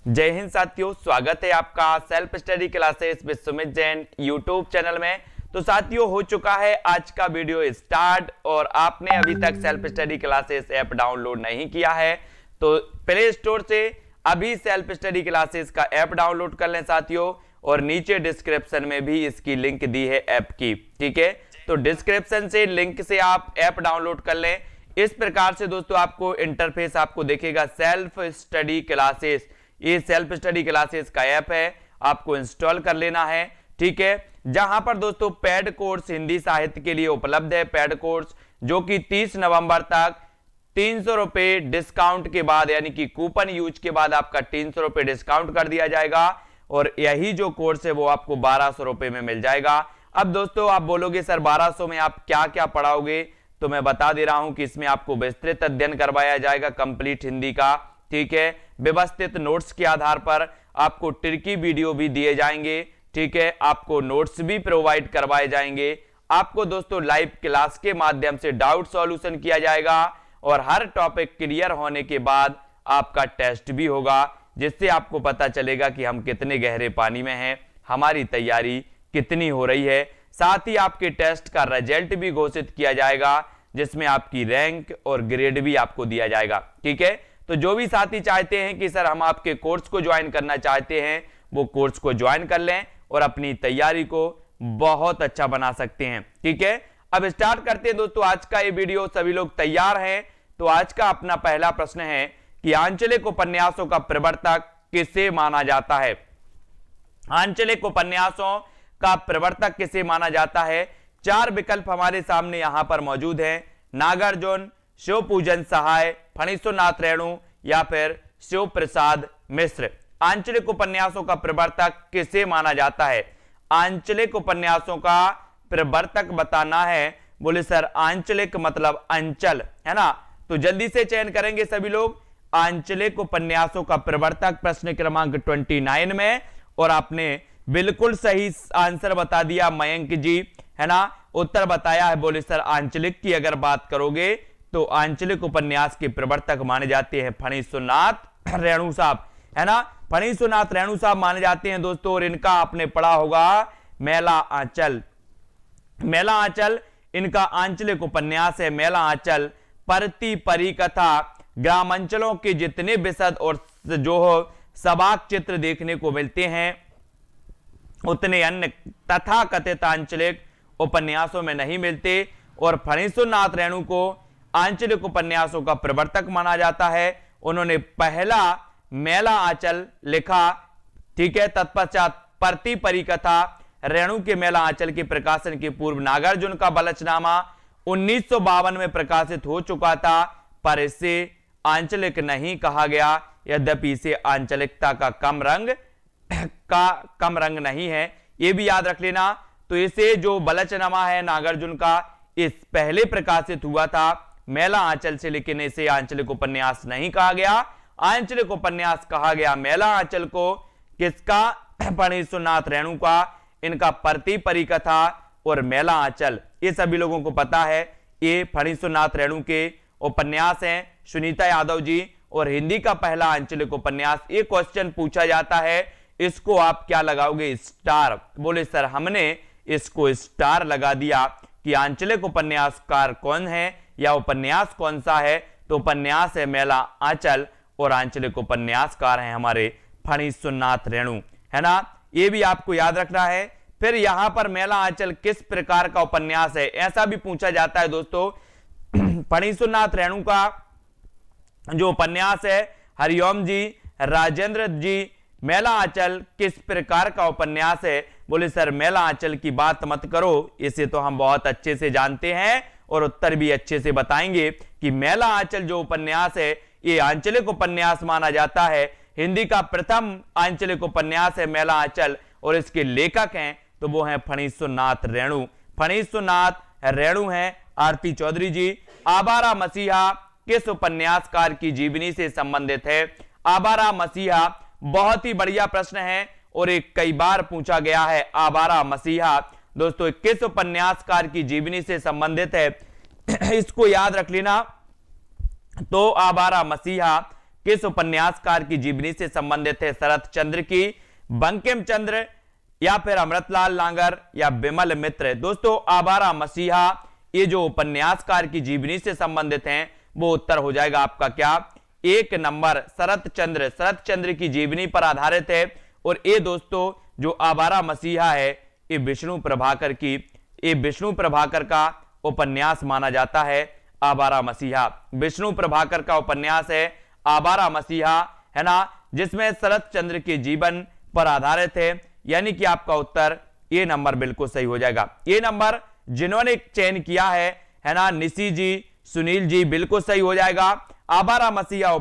जय हिंद साथियों, स्वागत है आपका self study classes with Sumit Jain YouTube channel में। तो साथियों, हो चुका है आज का वीडियो स्टार्ट और आपने अभी तक self study classes app download नहीं किया है तो प्ले स्टोर से अभी सेल्फ स्टडी क्लासेस का ऐप डाउनलोड कर लें साथियों। और नीचे डिस्क्रिप्शन में भी इसकी लिंक दी है ऐप की, ठीक है। तो डिस्क्रिप्शन से लिंक से आप ऐप डाउनलोड कर लें। इस प्रकार से दोस्तों आपको इंटरफेस आपको देखेगा सेल्फ स्टडी क्लासेस। ये सेल्फ स्टडी क्लासेस का ऐप है, आपको इंस्टॉल कर लेना है, ठीक है। जहां पर दोस्तों पेड कोर्स हिंदी साहित्य के लिए उपलब्ध है, पेड कोर्स जो कि 30 नवंबर तक 300 रुपए डिस्काउंट के बाद, यानी कि कूपन यूज के बाद आपका 300 रुपए डिस्काउंट कर दिया जाएगा और यही जो कोर्स है वो आपको 1200 रुपए में मिल जाएगा। अब दोस्तों आप बोलोगे सर 1200 में आप क्या क्या पढ़ाओगे, तो मैं बता दे रहा हूं कि इसमें आपको विस्तृत अध्ययन करवाया जाएगा कंप्लीट हिंदी का, ठीक है। व्यवस्थित नोट्स के आधार पर आपको ट्रिकी वीडियो भी दिए जाएंगे, ठीक है। आपको नोट्स भी प्रोवाइड करवाए जाएंगे। आपको दोस्तों लाइव क्लास के माध्यम से डाउट सॉल्यूशन किया जाएगा और हर टॉपिक क्लियर होने के बाद आपका टेस्ट भी होगा, जिससे आपको पता चलेगा कि हम कितने गहरे पानी में हैं, हमारी तैयारी कितनी हो रही है। साथ ही आपके टेस्ट का रिजल्ट भी घोषित किया जाएगा, जिसमें आपकी रैंक और ग्रेड भी आपको दिया जाएगा, ठीक है। तो जो भी साथी चाहते हैं कि सर हम आपके कोर्स को ज्वाइन करना चाहते हैं, वो कोर्स को ज्वाइन कर लें और अपनी तैयारी को बहुत अच्छा बना सकते हैं, ठीक है। अब स्टार्ट करते हैं दोस्तों आज का ये वीडियो। सभी लोग तैयार हैं? तो आज का अपना पहला प्रश्न है कि आंचलिक उपन्यासों का प्रवर्तक किसे माना जाता है। आंचलिक उपन्यासों का प्रवर्तक किसे माना जाता है? चार विकल्प हमारे सामने यहां पर मौजूद हैं। नागार्जुन, शिवपूजन सहाय, फणीश्वरनाथ रेणु या फिर शिव प्रसाद मिश्र। आंचलिक उपन्यासों का प्रवर्तक किसे माना जाता है? आंचलिक उपन्यासों का प्रवर्तक बताना है। बोले सर आंचलिक मतलब अंचल, है ना। तो जल्दी से चयन करेंगे सभी लोग। आंचलिक उपन्यासों का प्रवर्तक प्रश्न क्रमांक 29 में, और आपने बिल्कुल सही आंसर बता दिया मयंक जी, है ना। उत्तर बताया है। बोले सर आंचलिक की अगर बात करोगे तो आंचलिक उपन्यास के प्रवर्तक माने जाते हैं फणीश्वरनाथ रेणु साहब, है ना। फणीश्वरनाथ रेणु साहब माने जाते हैं दोस्तों। और इनका आपने पढ़ा होगा मेला आंचल। मेला आंचल इनका आंचलिक उपन्यास है। मेला आंचल परती परिकथा, ग्रामांचलों के जितने विशद और जो हो सबाक चित्र देखने को मिलते हैं उतने अन्य तथाकथित आंचलिक उपन्यासों में नहीं मिलते। और फणीश्वरनाथ रेणु को आंचलिक उपन्यासों का प्रवर्तक माना जाता है। उन्होंने पहला मेला आंचल लिखा, ठीक है। तत्पश्चात परती परिकथा, रेणु के मेला आंचल के प्रकाशन के पूर्व नागार्जुन का बलचनामा 1952 में प्रकाशित हो चुका था, पर इसे आंचलिक नहीं कहा गया। यद्यपि इसे आंचलिकता का कम रंग नहीं है, यह भी याद रख लेना। तो इसे जो बलचनामा है नागार्जुन का, इस पहले प्रकाशित हुआ था मेला आंचल से, लेकिन इसे आंचलिक उपन्यास नहीं कहा गया। आंचलिक उपन्यास कहा गया मेला आंचल को। किसका? फणीश्वरनाथ रेणु का। इनका परती परिकथा और मेला आंचल ये सभी लोगों को पता है, ये फणीश्वरनाथ रेणु के उपन्यास हैं। सुनीता यादव जी। और हिंदी का पहला आंचलिक उपन्यास, ये क्वेश्चन पूछा जाता है, इसको आप क्या लगाओगे? स्टार। बोले सर हमने इसको स्टार लगा दिया कि आंचलिक उपन्यासकार कौन है या उपन्यास कौन सा है। तो उपन्यास है मेला आंचल और आंचलिक उपन्यासकार हैं हमारे फणीश्वरनाथ रेणु, है ना। ये भी आपको याद रखना है। फिर यहां पर मेला आंचल किस प्रकार का उपन्यास है, ऐसा भी पूछा जाता है दोस्तों। फणीश्वरनाथ रेणु का जो उपन्यास है, हरिओम जी, राजेंद्र जी, मेला आंचल किस प्रकार का उपन्यास है? बोले सर मेला आंचल की बात मत करो, इसे तो हम बहुत अच्छे से जानते हैं और उत्तर भी अच्छे से बताएंगे कि मेला आंचल जो उपन्यास है ये आंचलिक उपन्यास माना जाता है। हिंदी का प्रथम आंचलिक उपन्यास है मेला आंचल और इसके लेखक हैं तो वो हैं फणीश्वरनाथ रेणु। फणीश्वरनाथ रेणु हैं। आरती चौधरी जी, आवारा मसीहा किस उपन्यासकार की जीवनी से संबंधित है? आवारा मसीहा बहुत ही बढ़िया प्रश्न है और एक कई बार पूछा गया है। आवारा मसीहा दोस्तों किस उपन्यासकार की जीवनी से संबंधित है, इसको याद रख लेना। तो आवारा मसीहा किस उपन्यासकार की जीवनी से संबंधित है? शरत चंद्र की, बंकिम चंद्र, या फिर अमृतलाल लांगर, या बिमल मित्र। दोस्तों आवारा मसीहा ये जो उपन्यासकार की जीवनी से संबंधित हैं वो उत्तर हो जाएगा आपका क्या? 1 नंबर शरत चंद्र की जीवनी पर आधारित है। और ये दोस्तों जो आवारा मसीहा है ये विष्णु प्रभाकर का उपन्यास माना जाता है। आवारा मसीहा विष्णु प्रभाकर का उपन्यास है आवारा मसीहा, है ना, जिसमें शरत चंद्र के जीवन पर आधारित है। यानी कि आपका उत्तर ये नंबर बिल्कुल सही हो जाएगा। ये नंबर जिन्होंने चयन किया है ना, निशी जी, सुनील जी, बिल्कुल सही हो जाएगा। आवारा मसीहा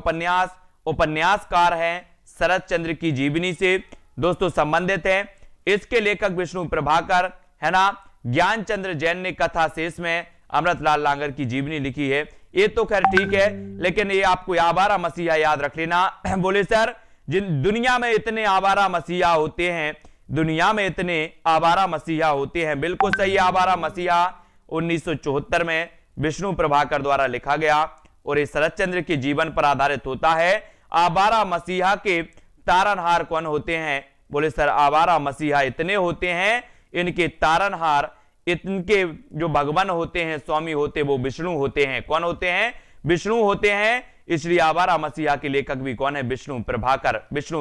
उपन्यासकार हैं, शरत चंद्र की जीवनी से दोस्तों संबंधित है। इसके लेखक विष्णु प्रभाकर, है ना। ज्ञानचंद्र जैन ने कथा शेष में अमृतलाल लांगर की जीवनी लिखी है। ये तो खैर ठीक है, लेकिन ये आपको आवारा मसीहा याद रख लेना। बोले सर जिन दुनिया में इतने आवारा मसीहा होते हैं, बिल्कुल सही। आवारा मसीहा 1974 में विष्णु प्रभाकर द्वारा लिखा गया और ये शरत चंद्र के जीवन पर आधारित होता है। आवारा मसीहा के तारनहार कौन होते हैं? बोले सर आवारा मसीहा इतने होते हैं, इनके तारनहार, इनके जो भगवान होते हैं, स्वामी होते, वो विष्णु होते हैं। कौन होते हैं? विष्णु होते हैं। इसलिए आवारा मसीहा के लेखक भी कौन है? विष्णु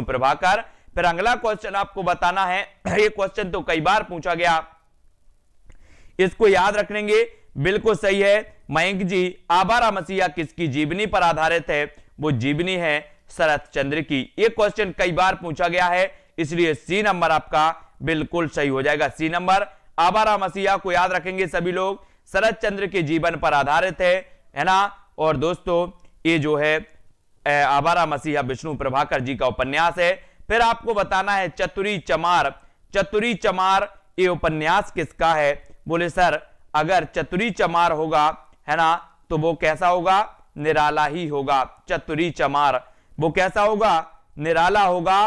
प्रभाकर। फिर अगला क्वेश्चन आपको बताना है, ये क्वेश्चन तो कई बार पूछा गया, इसको याद रखेंगे, बिल्कुल सही है मयंक जी। आवारा मसीहा किसकी जीवनी पर आधारित है? वो जीवनी है शरत चंद्र की। ये क्वेश्चन कई बार पूछा गया है, इसलिए सी नंबर आपका बिल्कुल सही हो जाएगा। सी नंबर आवारा मसीहा को याद रखेंगे सभी लोग, शरत चंद्र के जीवन पर आधारित है ना। और दोस्तों ये जो है आवारा मसीहा विष्णु प्रभाकर जी का उपन्यास है। फिर आपको बताना है चतुरी चमार ये उपन्यास किसका है? बोले सर अगर चतुरी चमार होगा, है ना, तो वो कैसा होगा? निराला ही होगा। चतुरी चमार वो कैसा होगा? निराला होगा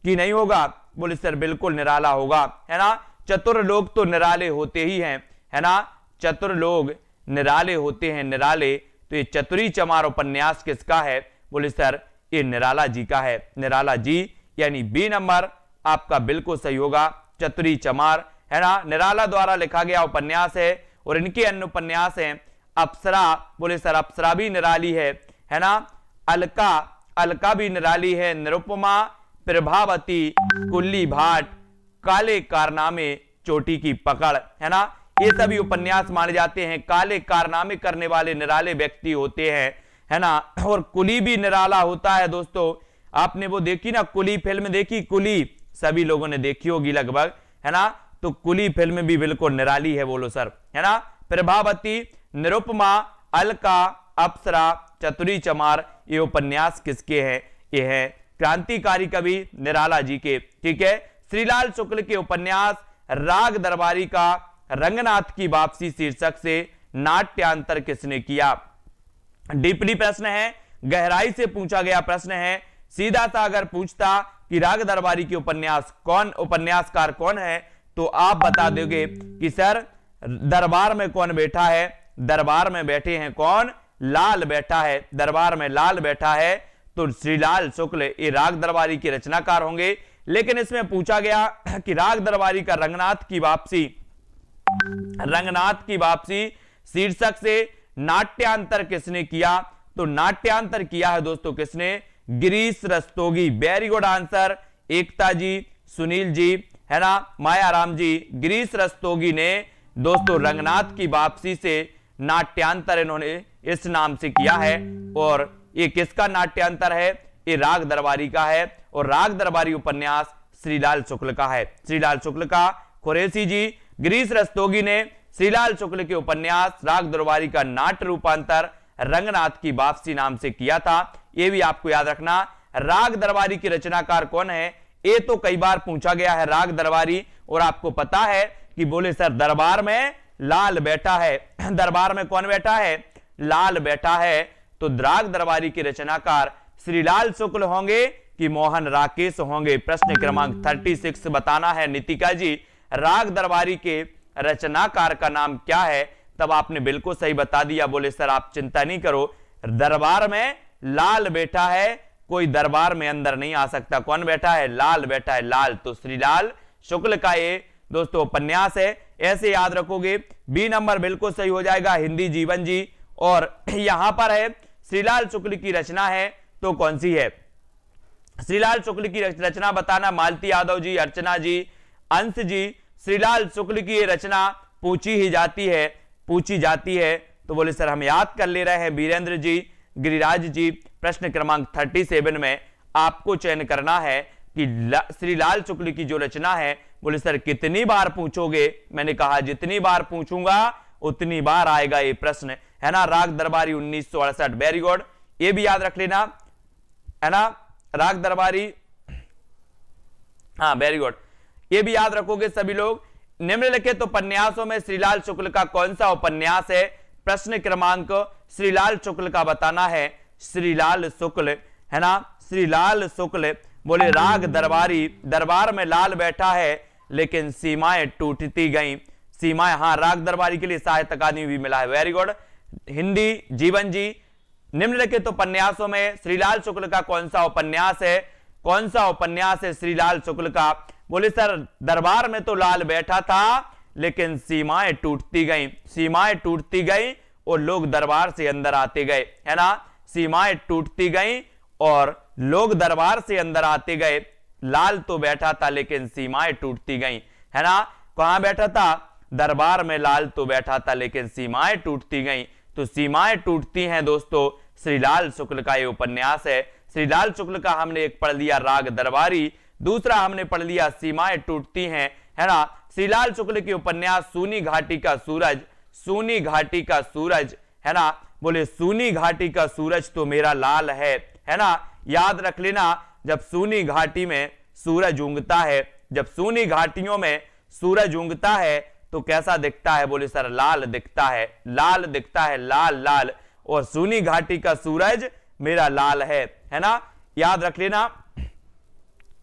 कि नहीं होगा? बोले सर बिल्कुल निराला होगा, है ना। चतुर लोग तो निराले होते ही हैं, है ना, चतुर लोग निराले होते हैं, निराले। तो ये चतुरी चमार उपन्यास किसका है? बोले सर ये निराला जी का है, निराला जी, यानी बी नंबर आपका बिल्कुल सही होगा। चतुरी चमार, है ना, निराला द्वारा लिखा गया उपन्यास है। और इनके अन्य उपन्यास हैं अप्सरा, बोले सर अप्सरा भी निराली है ना। अलका भी निराली है। निरुपमा, प्रभावती, कुल्ली भाट, काले कारनामे, चोटी की पकड़, है ना, ये सभी उपन्यास माने जाते हैं। काले कारनामे करने वाले निराले व्यक्ति होते हैं, है ना। और कुली भी निराला होता है दोस्तों। आपने वो देखी ना कुली फिल्म देखी? कुली सभी लोगों ने देखी होगी लगभग, है ना। तो कुली फिल्म भी बिल्कुल निराली है, बोलो सर, है ना। प्रभावती, निरुपमा, अलका, अप्सरा, चतुरी चमार ये उपन्यास किसके हैं? ये है क्रांतिकारी कवि निराला जी के। ठीक है। श्रीलाल शुक्ल के उपन्यास राग दरबारी का रंगनाथ की वापसी शीर्षक से नाट्यांतर किसने किया? डीपली प्रश्न है, गहराई से पूछा गया प्रश्न है। सीधा सा अगर पूछता कि राग दरबारी के उपन्यासकार कौन है, तो आप बता दोगे कि सर दरबार में कौन बैठा है? दरबार में बैठे हैं कौन? लाल बैठा है। दरबार में लाल बैठा है, तो श्रीलाल शुक्ल ये राग दरबारी के रचनाकार होंगे। लेकिन इसमें पूछा गया कि राग दरबारी का रंगनाथ की वापसी शीर्षक से नाट्यांतर किसने किया? तो नाट्यांतर किया है दोस्तों किसने? Girish Rastogi. Very good answer. Ekta ji, Sunil ji, है ना, मायाराम जी, गिरीश रस्तोगी ने दोस्तों रंगनाथ की वापसी से नाट्यांतर इन्होंने इस नाम से किया है। और ये किसका नाट्यांतर है? ये राग दरबारी का है। और राग दरबारी उपन्यास श्रीलाल शुक्ल का है। श्रीलाल शुक्ल का। कुरैशी जी, गिरीश रस्तोगी ने श्रीलाल शुक्ल के उपन्यास राग दरबारी का नाट्य रूपांतर रंगनाथ की वापसी नाम से किया था। यह भी आपको याद रखना। राग दरबारी के रचनाकार कौन है? ये तो कई बार पूछा गया है राग दरबारी। और आपको पता है कि बोले सर दरबार में लाल बैठा है। दरबार में कौन बैठा है? लाल बैठा है। तो राग दरबारी के रचनाकार श्रीलाल शुक्ल होंगे कि मोहन राकेश होंगे? प्रश्न क्रमांक 36 बताना है नितिका जी। राग दरबारी के रचनाकार का नाम क्या है? तब आपने बिल्कुल सही बता दिया। बोले सर आप चिंता नहीं करो, दरबार में लाल बैठा है, कोई दरबार में अंदर नहीं आ सकता। कौन बैठा है? लाल बैठा है, लाल। तो श्रीलाल शुक्ल का ये दोस्तों उपन्यास है, ऐसे याद रखोगे। बी नंबर बिल्कुल सही हो जाएगा, हिंदी जीवन जी। और यहां पर है श्रीलाल शुक्ल की रचना है, तो कौन सी है? श्रीलाल शुक्ल की रचना बताना। मालती यादव जी, अर्चना जी, अंश जी, श्रीलाल शुक्ल की रचना पूछी जाती है, तो बोले सर हम याद कर ले रहे हैं। वीरेंद्र जी, गिरिराज जी, प्रश्न क्रमांक 37 में आपको चयन करना है कि श्रीलाल शुक्ल की जो रचना है, बोले सर कितनी बार पूछोगे? मैंने कहा जितनी बार पूछूंगा उतनी बार आएगा ये प्रश्न, है ना। राग दरबारी 1968, वेरी गुड, ये भी याद रख लेना, है ना। राग दरबारी, हाँ वेरी गुड, ये भी याद रखोगे सभी लोग। निम्नलिखित उपन्यासों में श्रीलाल शुक्ल का कौन सा उपन्यास है? प्रश्न क्रमांक श्रीलाल शुक्ल का बताना है। श्रीलाल शुक्ल, है ना, श्रीलाल शुक्ल। बोले राग दरबारी, दरबार में लाल बैठा है लेकिन सीमाएं टूटती गईं। सीमाएं, हाँ, राग दरबारी के लिए साहित्य अकादमी भी मिला है, वेरी गुड। हिंदी जीवन जी, निम्नलिखित उपन्यासों में श्रीलाल शुक्ल का कौन सा उपन्यास है? कौन सा उपन्यास है श्रीलाल शुक्ल का? बोले सर दरबार में तो लाल बैठा था लेकिन सीमाएं टूटती गईं, सीमाएं टूटती गईं और लोग दरबार से अंदर आते गए, है ना। सीमाएं टूटती गईं और लोग दरबार से अंदर आते गए। लाल तो बैठा था लेकिन सीमाएं टूटती गईं, है ना। कहां बैठा था? दरबार में लाल तो बैठा था लेकिन सीमाएं टूटती गईं। तो सीमाएं टूटती हैं दोस्तों, श्रीलाल शुक्ल का ये उपन्यास है। श्रीलाल शुक्ल का हमने एक पढ़ लिया राग दरबारी, दूसरा हमने पढ़ लिया सीमाएं टूटती हैं, है ना। श्रीलाल शुक्ल के उपन्यास सूनी घाटी का सूरज, सूनी घाटी का सूरज, है ना। बोले सूनी घाटी का सूरज तो मेरा लाल है ना। याद रख लेना, जब सूनी घाटी में सूरज उगता है, जब सूनी घाटियों में सूरज उगता है तो कैसा दिखता है? बोले सर लाल दिखता है, लाल दिखता है, लाल लाल। और सूनी घाटी का सूरज मेरा लाल है ना। याद रख लेना।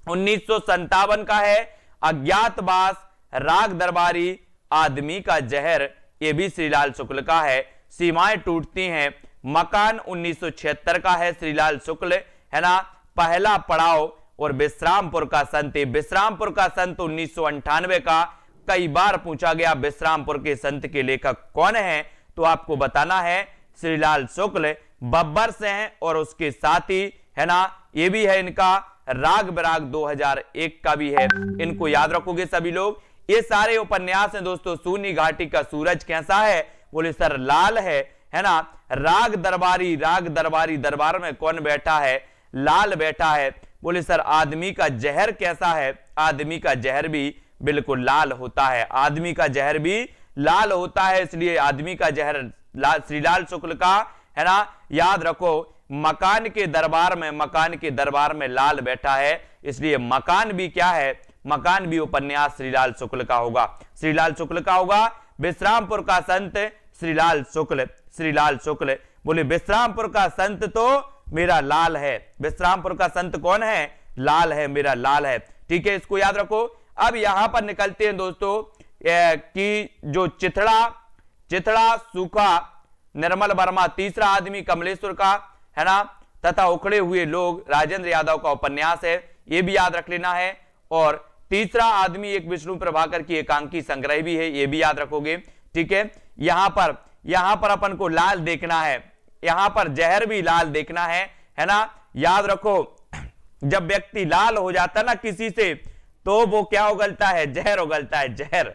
1957 का है अज्ञातवास, राग दरबारी, आदमी का जहर, ये भी श्रीलाल शुक्ल का है। सीमाएं टूटती हैं, मकान 1976 का है श्रीलाल शुक्ल, है ना। पहला पड़ाव और विश्रामपुर का संत, विश्रामपुर का संत 1998 का, कई बार पूछा गया विश्रामपुर के संत के लेखक कौन है, तो आपको बताना है श्रीलाल शुक्ल। बब्बर से हैं और उसके साथी, है ना। ये भी है इनका राग बिराग 2001 का भी है, इनको याद रखोगे सभी लोग। ये सारे उपन्यास हैं दोस्तों। सूनी घाटी का सूरज कैसा है? बोले सर लाल है ना। राग दरबारी, राग दरबारी, दरबार में कौन बैठा है? लाल बैठा है। बोले सर आदमी का जहर कैसा है? आदमी का जहर भी बिल्कुल लाल होता है, आदमी का जहर भी लाल होता है, इसलिए आदमी का जहर श्रीलाल शुक्ल का, है ना। याद रखो, मकान के दरबार में, मकान के दरबार में लाल बैठा है, इसलिए मकान भी क्या है? मकान भी उपन्यास श्रीलाल शुक्ल का होगा, श्रीलाल शुक्ल का होगा। विश्रामपुर का संत श्रीलाल शुक्ल, श्रीलाल शुक्ल। बोले विश्रामपुर का संत तो मेरा लाल है, विश्रामपुर का संत कौन है? लाल है, मेरा लाल है, ठीक है, इसको याद रखो। अब यहां पर निकलते हैं दोस्तों कि जो चिथड़ा सूखा, निर्मल वर्मा, तीसरा आदमी कमलेश्वर का, है ना, तथा उखड़े हुए लोग राजेंद्र यादव का उपन्यास है, ये भी याद रख लेना है। और तीसरा आदमी एक विष्णु प्रभाकर की एकांकी संग्रह भी है, ये भी याद रखोगे, ठीक है। यहां पर अपन को लाल देखना है, यहां पर जहर भी लाल देखना है ना। याद रखो, जब व्यक्ति लाल हो जाता ना किसी से, तो वो क्या उगलता है? जहर उगलता है, जहर।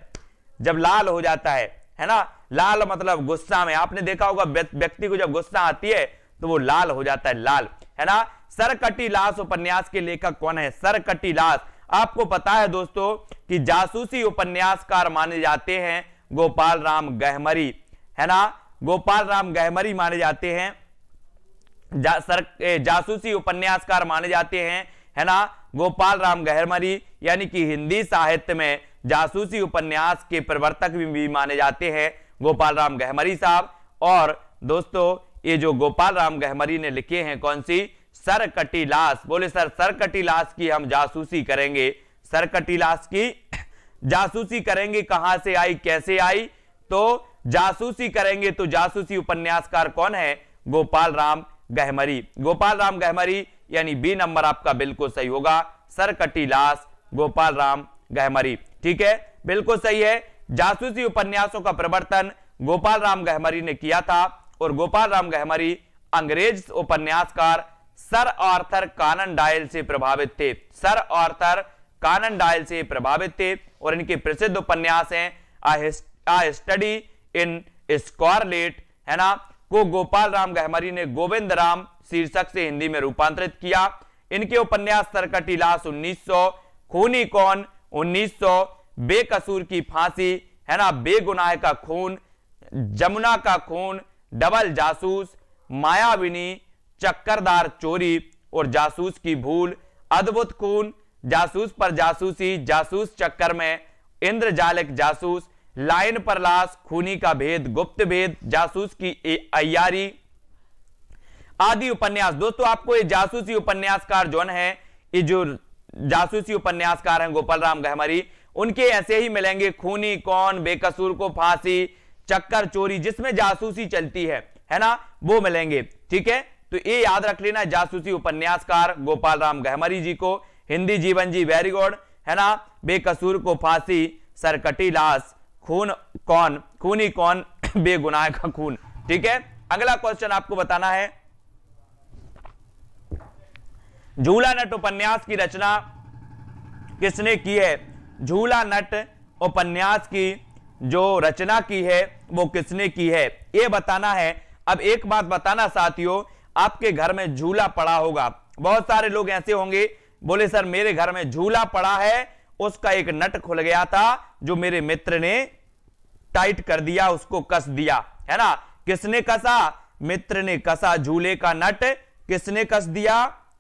जब लाल हो जाता है ना। लाल मतलब गुस्सा में, आपने देखा होगा व्यक्ति को जब गुस्सा आती है तो वो लाल हो जाता है, लाल, है ना। सरकटी लाश उपन्यास के लेखक कौन है? सरकटी लाश, आपको पता है दोस्तों कि जासूसी उपन्यासकार माने जाते हैं गोपाल राम गहमरी, है ना। गोपाल राम गहमरी माने जाते हैं, जासूसी उपन्यासकार माने जाते हैं, है ना, गोपाल राम गहमरी, यानी कि हिंदी साहित्य में जासूसी उपन्यास के प्रवर्तक भी माने जाते हैं गोपाल राम गहमरी साहब। और दोस्तों ये जो गोपाल राम गहमरी ने लिखे हैं कौन सी? सरकटी लाश। बोले सर सरकटी लाश की हम जासूसी करेंगे, सरकटी लाश की जासूसी करेंगे, कहां से आई, कैसे आई? तो जासूसी करेंगे तो जासूसी उपन्यासकार कौन है? गोपाल राम गहमरी, गोपाल राम गहमरी यानी बी नंबर आपका बिल्कुल सही होगा, सरकटी लाश गोपाल राम गहमरी। ठीक है, बिल्कुल सही है। जासूसी उपन्यासों का प्रवर्तन गोपाल राम गहमरी ने किया था और गोपाल राम गहमरी अंग्रेज उपन्यासकार सर आर्थर कॉनन डॉयल से प्रभावित थे, सर आर्थर कॉनन डॉयल से प्रभावित थे और इनके प्रसिद्ध उपन्यास हैं आ स्टडी इन स्कारलेट, है ना, को गोपाल राम गहमरी ने गोविंद राम शीर्षक से हिंदी में रूपांतरित किया। इनके उपन्यास सरकटी लाश 1900, खूनी कौन 1900, बेकसूर की फांसी, है ना, बेगुनाह का खून, जमुना का खून, डबल जासूस, मायाविनी, चक्करदार चोरी और जासूस की भूल, अद्भुत खून, जासूस पर जासूसी, जासूस चक्कर में, इंद्रजालिक जासूस, लाइन पर लाश, खूनी का भेद, गुप्त भेद, जासूस की अय्यारी आदि उपन्यास। दोस्तों आपको ये जासूसी उपन्यासकार जो है, ये जो जासूसी उपन्यासकार हैं गोपाल राम गहमरी, उनके ऐसे ही मिलेंगे, खूनी कौन, बेकसूर को फांसी, चक्कर चोरी जिसमें जासूसी चलती है ना, वो मिलेंगे। ठीक है, तो ये याद रख लेना, जासूसी उपन्यासकार गोपाल राम गहमरी जी को। हिंदी जीवन जी वेरी गुड, है ना, बेकसूर को फांसी, सरकटी लाश, खूनी कौन, बेगुनाह का खून। ठीक है, अगला क्वेश्चन आपको बताना है, झूला नट उपन्यास की रचना किसने की है? झूला नट उपन्यास की जो रचना की है वो किसने की है, ये बताना है। अब एक बात बताना साथियों, आपके घर में झूला पड़ा होगा, बहुत सारे लोग ऐसे होंगे बोले सर मेरे घर में झूला पड़ा है, उसका एक नट खुल गया था जो मेरे मित्र ने टाइट कर दिया, उसको कस दिया, है ना। किसने कसा? मित्र ने कसा झूले का नट। किसने कस दिया?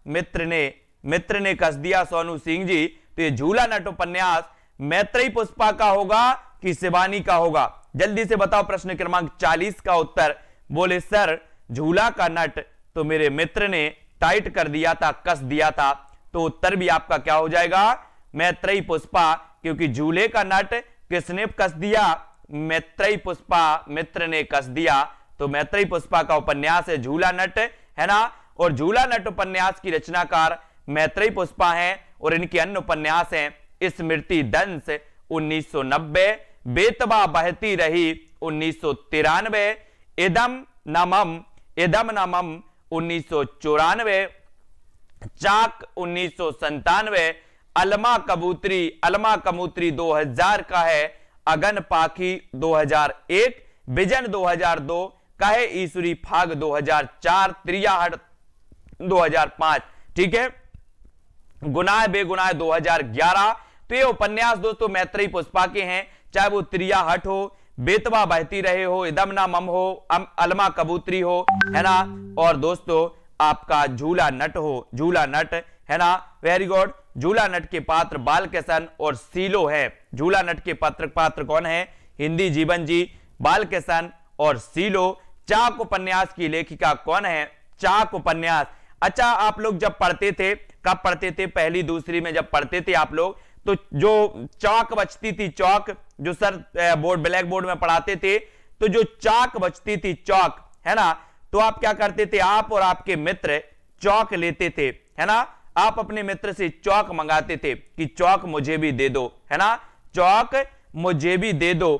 मित्र ने कस दिया, सोनू सिंह जी। तो ये झूला नट उपन्यास मैत्रेयी पुष्पा का होगा कि शिवानी का होगा? जल्दी से बताओ प्रश्न क्रमांक 40 का उत्तर। बोले सर झूला का नट तो मेरे मित्र ने टाइट कर दिया था, कस दिया था, तो उत्तर भी आपका क्या हो जाएगा? मैत्रेयी पुष्पा, क्योंकि झूले का नट किसने कस दिया? मैत्रेयी पुष्पा, मित्र ने कस दिया। तो मैत्रेयी पुष्पा का उपन्यास है झूला नट, है ना। और झूला नट उपन्यास की रचनाकार मैत्रेयी पुष्पा हैं और इनके अन्य उपन्यास हैं स्मृति दंश 1990, बेतबा बहती रही 1993, इदम नमम 1994, चाक 1997, अलमा कबूतरी 2000 का है, अगन पाखी 2001, विजन 2002, कहे ईश्वरी फाग 2004, त्रियाहट 2005। ठीक है, गुनाह बेगुनाह 2011। तो ये उपन्यास दोस्तों मैत्रेयी पुष्पा के हैं, चाहे वो त्रियाहट हो, बेतवा बहती रहे हो, इदम ना मम हो, अलमा कबूतरी हो, है ना, और दोस्तों आपका झूला नट हो, झूला नट, है ना। Very good. झूला नट के पात्र बालकिशन और सीलो है। झूला नट के पात्र कौन है? हिंदी जीवन जी, बालकिशन और सीलो। चाक उपन्यास की लेखिका कौन है? चाक उपन्यास। अच्छा, आप लोग जब पढ़ते थे, कब पढ़ते थे? पहली दूसरी में जब पढ़ते थे आप लोग, तो जो चौक बचती थी, चौक जो सर ब्लैक बोर्ड में पढ़ाते थे, तो जो चौक बचती थी, चौक, है ना, तो आप क्या करते थे? आप और आपके मित्र चौक लेते थे, है ना। आप अपने मित्र से चौक मंगाते थे कि चौक मुझे भी दे दो, है ना, चौक मुझे भी दे दो।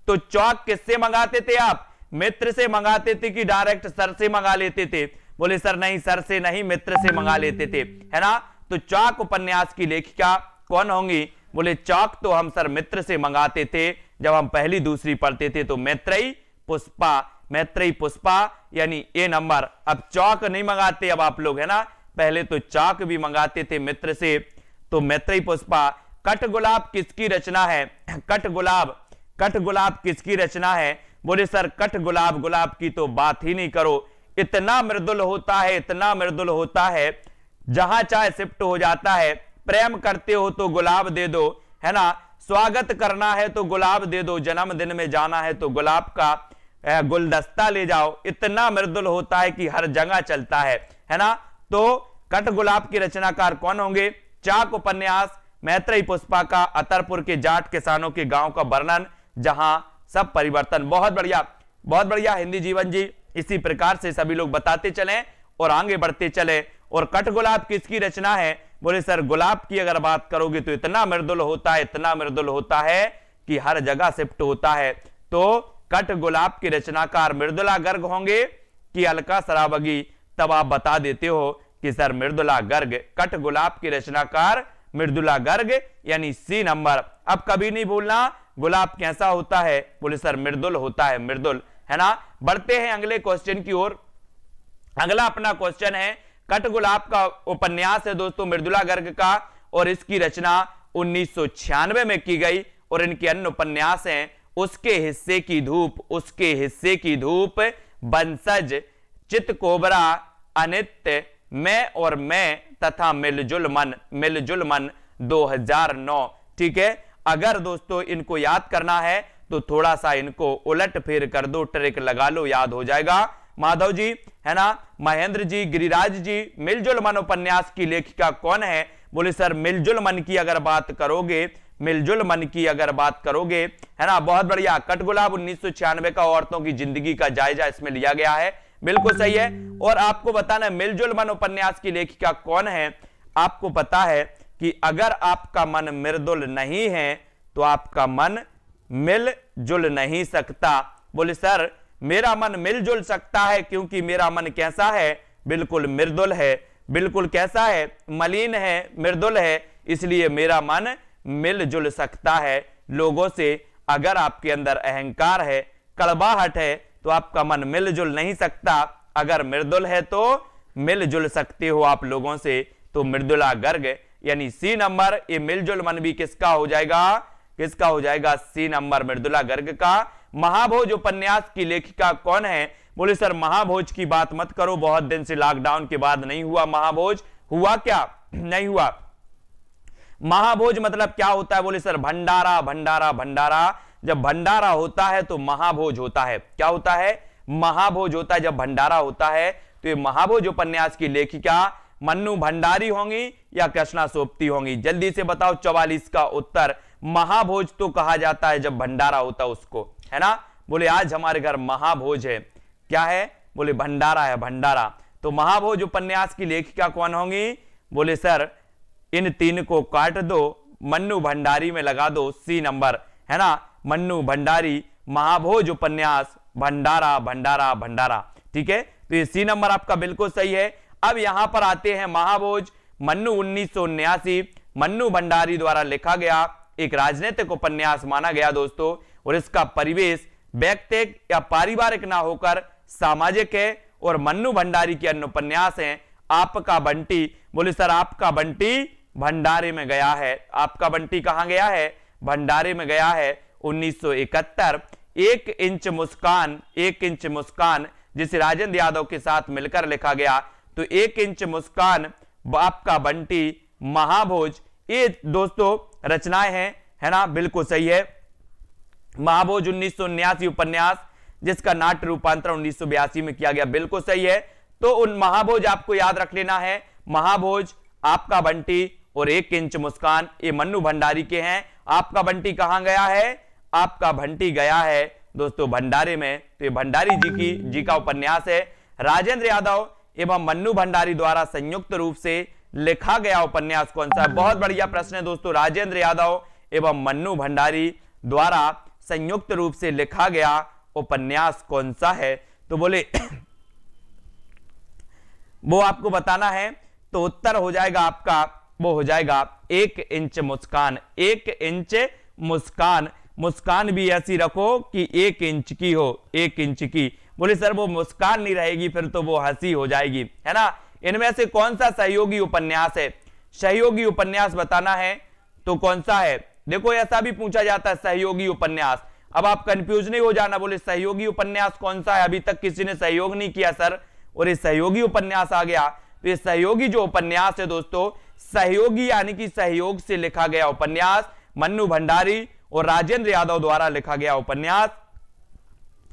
तो चौक किससे मंगाते थे आप? मित्र से मंगाते थे कि डायरेक्ट सर से मंगा लेते थे? बोले सर नहीं, सर से नहीं, मित्र से मंगा लेते थे, है ना। तो चौक उपन्यास की लेखिका कौन होंगी? बोले चौक तो हम सर मित्र से मंगाते थे जब हम पहली दूसरी पढ़ते थे, तो मैत्रेयी पुष्पा, मैत्रेयी पुष्पा यानी ए नंबर। अब चौक नहीं मंगाते अब आप लोग, है ना, पहले तो चौक भी मंगाते थे मित्र से। तो मैत्रेयी पुष्पा। कटगुलाब किसकी रचना है? कटगुलाब किसकी रचना है? बोले सर कटगुलाब, गुलाब की तो बात ही नहीं करो, इतना मृदुल होता है, इतना मृदुल होता है, जहां चाहे शिफ्ट हो जाता है। प्रेम करते हो तो गुलाब दे दो, है ना, स्वागत करना है तो गुलाब दे दो, जन्मदिन में जाना है तो गुलाब का गुलदस्ता ले जाओ, इतना मृदुल होता है कि हर जगह चलता है ना। तो कटगुलाब के रचनाकार कौन होंगे? चाक उपन्यास मैत्रेयी पुष्पा का अतरपुर के जाट किसानों के गांव का वर्णन, जहां सब परिवर्तन। बहुत बढ़िया हिंदी जीवन जी, इसी प्रकार से सभी लोग बताते चलें और आगे बढ़ते चले। और कठगुलाब किसकी रचना है? बोले सर गुलाब की अगर बात करोगे तो इतना मृदुल होता है, इतना मृदुल होता है कि हर जगह शिफ्ट होता है। तो कठगुलाब के रचनाकार मृदुला गर्ग होंगे कि अलका सरावगी? तब आप बता देते हो कि सर मृदुला गर्ग। कठगुलाब के रचनाकार मृदुला गर्ग यानी सी नंबर। अब कभी नहीं भूलना गुलाब कैसा होता है? बोले सर मृदुल होता है, मृदुल, है ना। बढ़ते हैं अगले क्वेश्चन की ओर। अगला अपना क्वेश्चन है, कठगुलाब का उपन्यास है दोस्तों मृदुला गर्ग का, और इसकी रचना 1996 में की गई। और इनके अन्य उपन्यास हैं उसके हिस्से की धूप, उसके हिस्से की धूप, बंसज, चितकोबरा, अनित्य, मैं और मैं तथा मिलजुल मन, मिलजुल मन 2009। ठीक है, अगर दोस्तों इनको याद करना है तो थोड़ा सा इनको उलट फेर कर दो, ट्रिक लगा लो, याद हो जाएगा। माधव जी, है ना, महेंद्र जी, गिरिराज जी, मिलजुल मन उपन्यास की लेखिका कौन है? बोले सर मिलजुल मन की अगर बात करोगे, मिलजुल मन की अगर बात करोगे, है ना, बहुत बढ़िया। कठगुलाब 1996 का औरतों की जिंदगी का जायजा इसमें लिया गया है, बिल्कुल सही है। और आपको बताना मिलजुल मन उपन्यास की लेखिका कौन है? आपको पता है कि अगर आपका मन मृदुल नहीं है तो आपका मन मिलजुल नहीं सकता। बोले सर मेरा मन मिलजुल सकता है क्योंकि मेरा मन कैसा है? बिल्कुल मृदुल है। बिल्कुल कैसा है? मलिन है, मृदुल है, इसलिए मेरा मन मिलजुल सकता है लोगों से। अगर आपके अंदर अहंकार है, कड़वाहट है, तो आपका मन मिलजुल नहीं सकता। अगर मृदुल है तो मिलजुल सकते हो आप लोगों से। तो मृदुला गर्ग यानी सी नंबर। ये मिलजुल मन भी किसका हो जाएगा? किसका हो जाएगा? सी नंबर, मृदुला गर्ग का। महाभोज उपन्यास की लेखिका कौन है? बोले सर महाभोज की बात मत करो, बहुत दिन से लॉकडाउन के बाद नहीं हुआ महाभोज। हुआ क्या? नहीं हुआ। महाभोज मतलब क्या होता है? बोले सर भंडारा, भंडारा, भंडारा। जब भंडारा होता है तो महाभोज होता है। क्या होता है? महाभोज होता है। जब भंडारा होता है तो ये महाभोज उपन्यास की लेखिका मन्नू भंडारी होंगी या कृष्णा सोपती होंगी? जल्दी से बताओ 44 का उत्तर। महाभोज तो कहा जाता है जब भंडारा होता है उसको, है ना। बोले आज हमारे घर महाभोज है। क्या है? बोले भंडारा है, भंडारा। तो महाभोज उपन्यास की लेखिका कौन होंगी? बोले सर इन तीन को काट दो, मन्नू भंडारी में लगा दो सी नंबर, है ना। मन्नू भंडारी, महाभोज उपन्यास, भंडारा, भंडारा, भंडारा। ठीक है, तो ये सी नंबर आपका बिल्कुल सही है। अब यहां पर आते हैं महाभोज। मन्नू 1979 मन्नू भंडारी द्वारा लिखा गया एक राजनीतिक उपन्यास माना गया दोस्तों। और इसका परिवेश व्यक्तिक या पारिवारिक ना होकर सामाजिक है। और मन्नू भंडारी के अन्य उपन्यास हैं आपका बंटी। बोले सर आपका बंटी भंडारे में गया है। आपका बंटी कहां गया है? भंडारे में गया है। 1971 एक इंच मुस्कान, एक इंच मुस्कान जिसे राजेंद्र यादव के साथ मिलकर लिखा गया। तो एक इंच मुस्कान, आपका बंटी, महाभोज, ये दोस्तों रचनाएं हैं, है ना, बिल्कुल सही है। महाभोज 1979 उपन्यास जिसका नाट्य रूपांतरण 1982 में किया गया, बिल्कुल सही है। तो उन महाभोज आपको याद रख लेना है। महाभोज, आपका बंटी और एक इंच मुस्कान ये मन्नू भंडारी के हैं। आपका बंटी कहां गया है? आपका बंटी गया है दोस्तों भंडारे में। तो ये भंडारी जी का उपन्यास है। राजेंद्र यादव एवं मन्नू भंडारी द्वारा संयुक्त रूप से लिखा गया उपन्यास कौन सा है? बहुत बढ़िया प्रश्न है दोस्तों। राजेंद्र यादव एवं मन्नू भंडारी द्वारा संयुक्त रूप से लिखा गया उपन्यास कौन सा है? तो बोले वो आपको बताना है। तो उत्तर हो जाएगा आपका, वो हो जाएगा एक इंच मुस्कान। एक इंच मुस्कान। मुस्कान भी ऐसी रखो कि एक इंच की हो, एक इंच की। बोले सर वो मुस्कान नहीं रहेगी, फिर तो वो हंसी हो जाएगी, है ना। इनमें से कौन सा सहयोगी उपन्यास है? सहयोगी उपन्यास बताना है तो कौन सा है? देखो ऐसा भी पूछा जाता है सहयोगी उपन्यास। अब आप कंफ्यूज नहीं हो जाना, बोले सहयोगी उपन्यास कौन सा है, अभी तक किसी ने सहयोग नहीं किया सर, और ये सहयोगी उपन्यास आ गया। तो ये सहयोगी जो उपन्यास है दोस्तों, सहयोगी यानी कि सहयोग से लिखा गया उपन्यास, मन्नू भंडारी और राजेंद्र यादव द्वारा लिखा गया उपन्यास,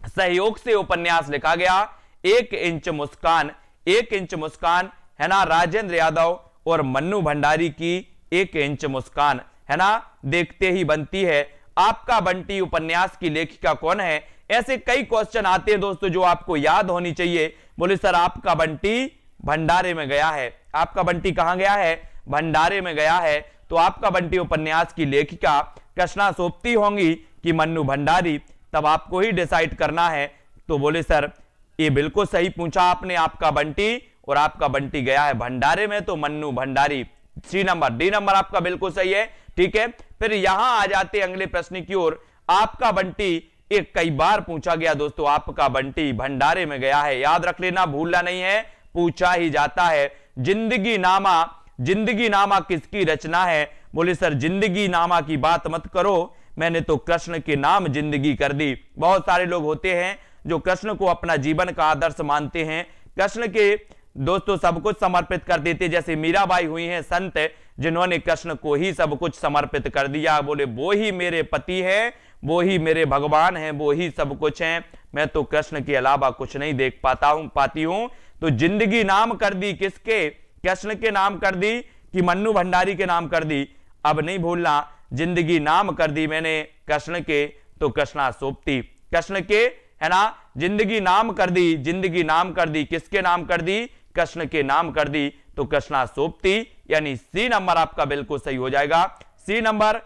सहयोग से उपन्यास लिखा गया। एक इंच मुस्कान, एक इंच मुस्कान, है ना, राजेंद्र यादव और मन्नू भंडारी की एक इंच मुस्कान, है ना। देखते ही बनती है। आपका बंटी उपन्यास की लेखिका कौन है? ऐसे कई क्वेश्चन आते हैं दोस्तों जो आपको याद होनी चाहिए। बोले सर आपका बंटी भंडारे में गया है। आपका बंटी कहां गया है? भंडारे में गया है। तो आपका बंटी उपन्यास की लेखिका कृष्णा सोपती होंगी कि मन्नू भंडारी, तब आपको ही डिसाइड करना है। तो बोले सर ये बिल्कुल सही पूछा आपने, आपका बंटी, और आपका बंटी गया है भंडारे में, तो Mannu Bhandari. C number, D number आपका बिल्कुल सही है। ठीक है, फिर यहां आ जाते अगले प्रश्न की ओर। आपका बंटी एक कई बार पूछा गया दोस्तों, आपका बंटी भंडारे में गया है, याद रख लेना, भूलना नहीं है, पूछा ही जाता है। जिंदगी नामा, जिंदगी नामा किसकी रचना है? बोले सर जिंदगी नामा की बात मत करो, मैंने तो कृष्ण के नाम जिंदगी कर दी। बहुत सारे लोग होते हैं जो कृष्ण को अपना जीवन का आदर्श मानते हैं, कृष्ण के दोस्तों सब कुछ समर्पित कर देते, जैसे मीराबाई हुई हैं संत, जिन्होंने कृष्ण को ही सब कुछ समर्पित कर दिया। बोले वो ही मेरे पति हैं, वो ही मेरे भगवान हैं, वो ही सब कुछ हैं, मैं तो कृष्ण के अलावा कुछ नहीं देख पाती हूं। तो जिंदगी नाम कर दी किसके? कृष्ण के नाम कर दी कि मन्नू भंडारी के नाम कर दी? अब नहीं भूलना, जिंदगी नाम कर दी मैंने कृष्ण के, तो कृष्णा सोपती कृष्ण के, है ना। जिंदगी नाम कर दी, जिंदगी नाम कर दी किसके नाम कर दी? कृष्ण के नाम कर दी, तो कृष्णा सोपती, यानी सी नंबर आपका बिल्कुल सही हो जाएगा। सी नंबर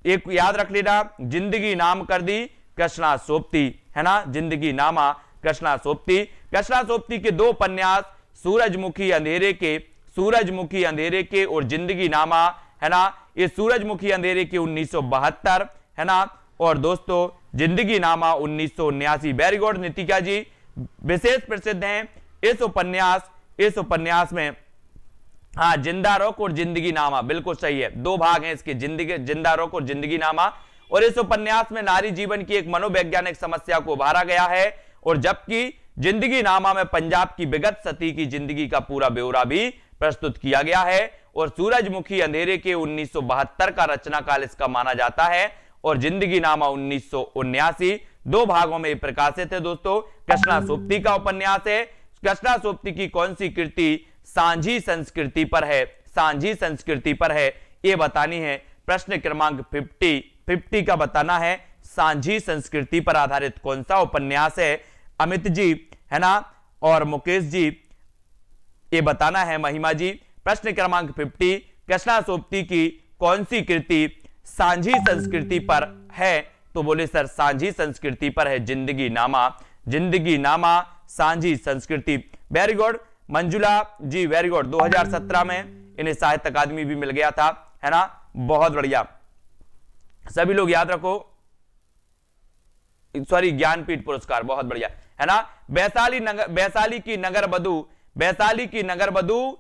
एक याद रख लेना, जिंदगी नाम कर दी कृष्णा सोपती, है ना, जिंदगी नामा कृष्णा सोपती। कृष्णा सोपती के दो उपन्यास, सूरजमुखी अंधेरे के, सूरजमुखी अंधेरे के और जिंदगी नामा, है ना, ये सूरजमुखी अंधेरे के 1972, है ना, और दोस्तों जिंदगी नामा 1979। वेरी गुड नितिका जी, विशेष प्रसिद्ध हैं इस उपन्यास में। हाँ, जिंदा रोक और जिंदगी नामा बिल्कुल सही है, दो भाग हैं इसके, जिंदा रोक और जिंदगी नामा। और इस उपन्यास में नारी जीवन की एक मनोवैज्ञानिक समस्या को उभारा गया है, और जबकि जिंदगी नामा में पंजाब की विगत सती की जिंदगी का पूरा ब्यौरा भी प्रस्तुत किया गया है। और सूरजमुखी अंधेरे के 1972 का रचनाकाल इसका माना जाता है, और जिंदगी नामा 1979, दो भागों में प्रकाशित है दोस्तों। कृष्णा सोपती का उपन्यास है। कृष्णा सोपती की कौन सी कृति सांझी संस्कृति पर है? सांझी संस्कृति पर है, ये बतानी है। प्रश्न क्रमांक 50 का बताना है, सांझी संस्कृति पर आधारित कौन सा उपन्यास है? अमित जी, है ना, और मुकेश जी, ये बताना है। महिमा जी, प्रश्न क्रमांक 50, कृष्णा सोपती की कौन सी कृति सांझी संस्कृति पर है? तो बोले सर सांझी संस्कृति पर है जिंदगी नामा, जिंदगी नामा सांझी संस्कृति। वेरी गुड मंजुला जी, वेरी गुड। 2017 में इन्हें साहित्य अकादमी भी मिल गया था, है ना, बहुत बढ़िया। सभी लोग याद रखो, सॉरी ज्ञानपीठ पुरस्कार, बहुत बढ़िया, है ना। वैशाली की नगर बधू, वैशाली की नगर बधू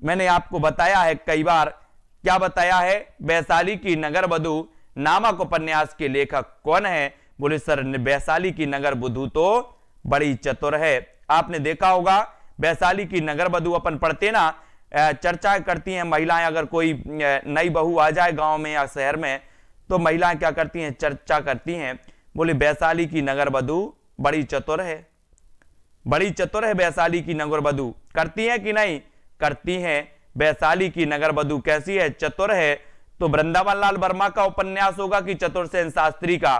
मैंने आपको बताया है कई बार, क्या बताया है? वैशाली की नगर बधू नामक उपन्यास के लेखक कौन है? बोले सर वैशाली की नगर बधू तो बड़ी चतुर है। आपने देखा होगा वैशाली की नगर बधू अपन पढ़ते ना, चर्चा करती हैं महिलाएं, अगर कोई नई बहू आ जाए गांव में या शहर में, तो महिलाएं क्या करती हैं? चर्चा करती हैं, बोले वैशाली की नगर बधू बड़ी चतुर है, बड़ी चतुर है वैशाली की नगर बधू। करती हैं कि नहीं? करती हैं। वैशाली की नगर बधू कैसी है? चतुर है। तो वृंदावन लाल वर्मा का उपन्यास होगा कि चतुर सेन शास्त्री का?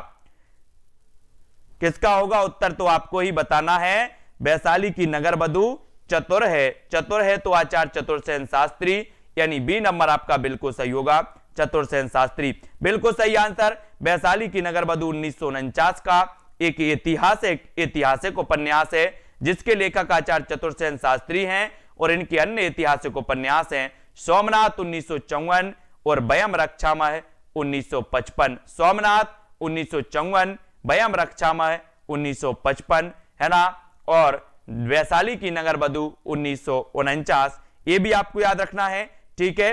किसका होगा? उत्तर तो आपको ही बताना है। वैशाली की नगर बधू चतुर है, चतुर है तो आचार्य चतुर सेन शास्त्री, यानी बी नंबर आपका बिल्कुल सही होगा, चतुर सेन शास्त्री, बिल्कुल सही आंसर। वैशाली की नगर बधू 1949 का एक ऐतिहासिक उपन्यास है, जिसके लेखक आचार्य चतुर सेन शास्त्री हैं, और इनके अन्य ऐतिहासिक उपन्यास हैं सोमनाथ 1954 और वयम रक्षामय 1955। सोमनाथ 1954, वयम रक्षामय 1955, है ना, और वैशाली की नगर बधू 1949, ये भी आपको याद रखना है। ठीक है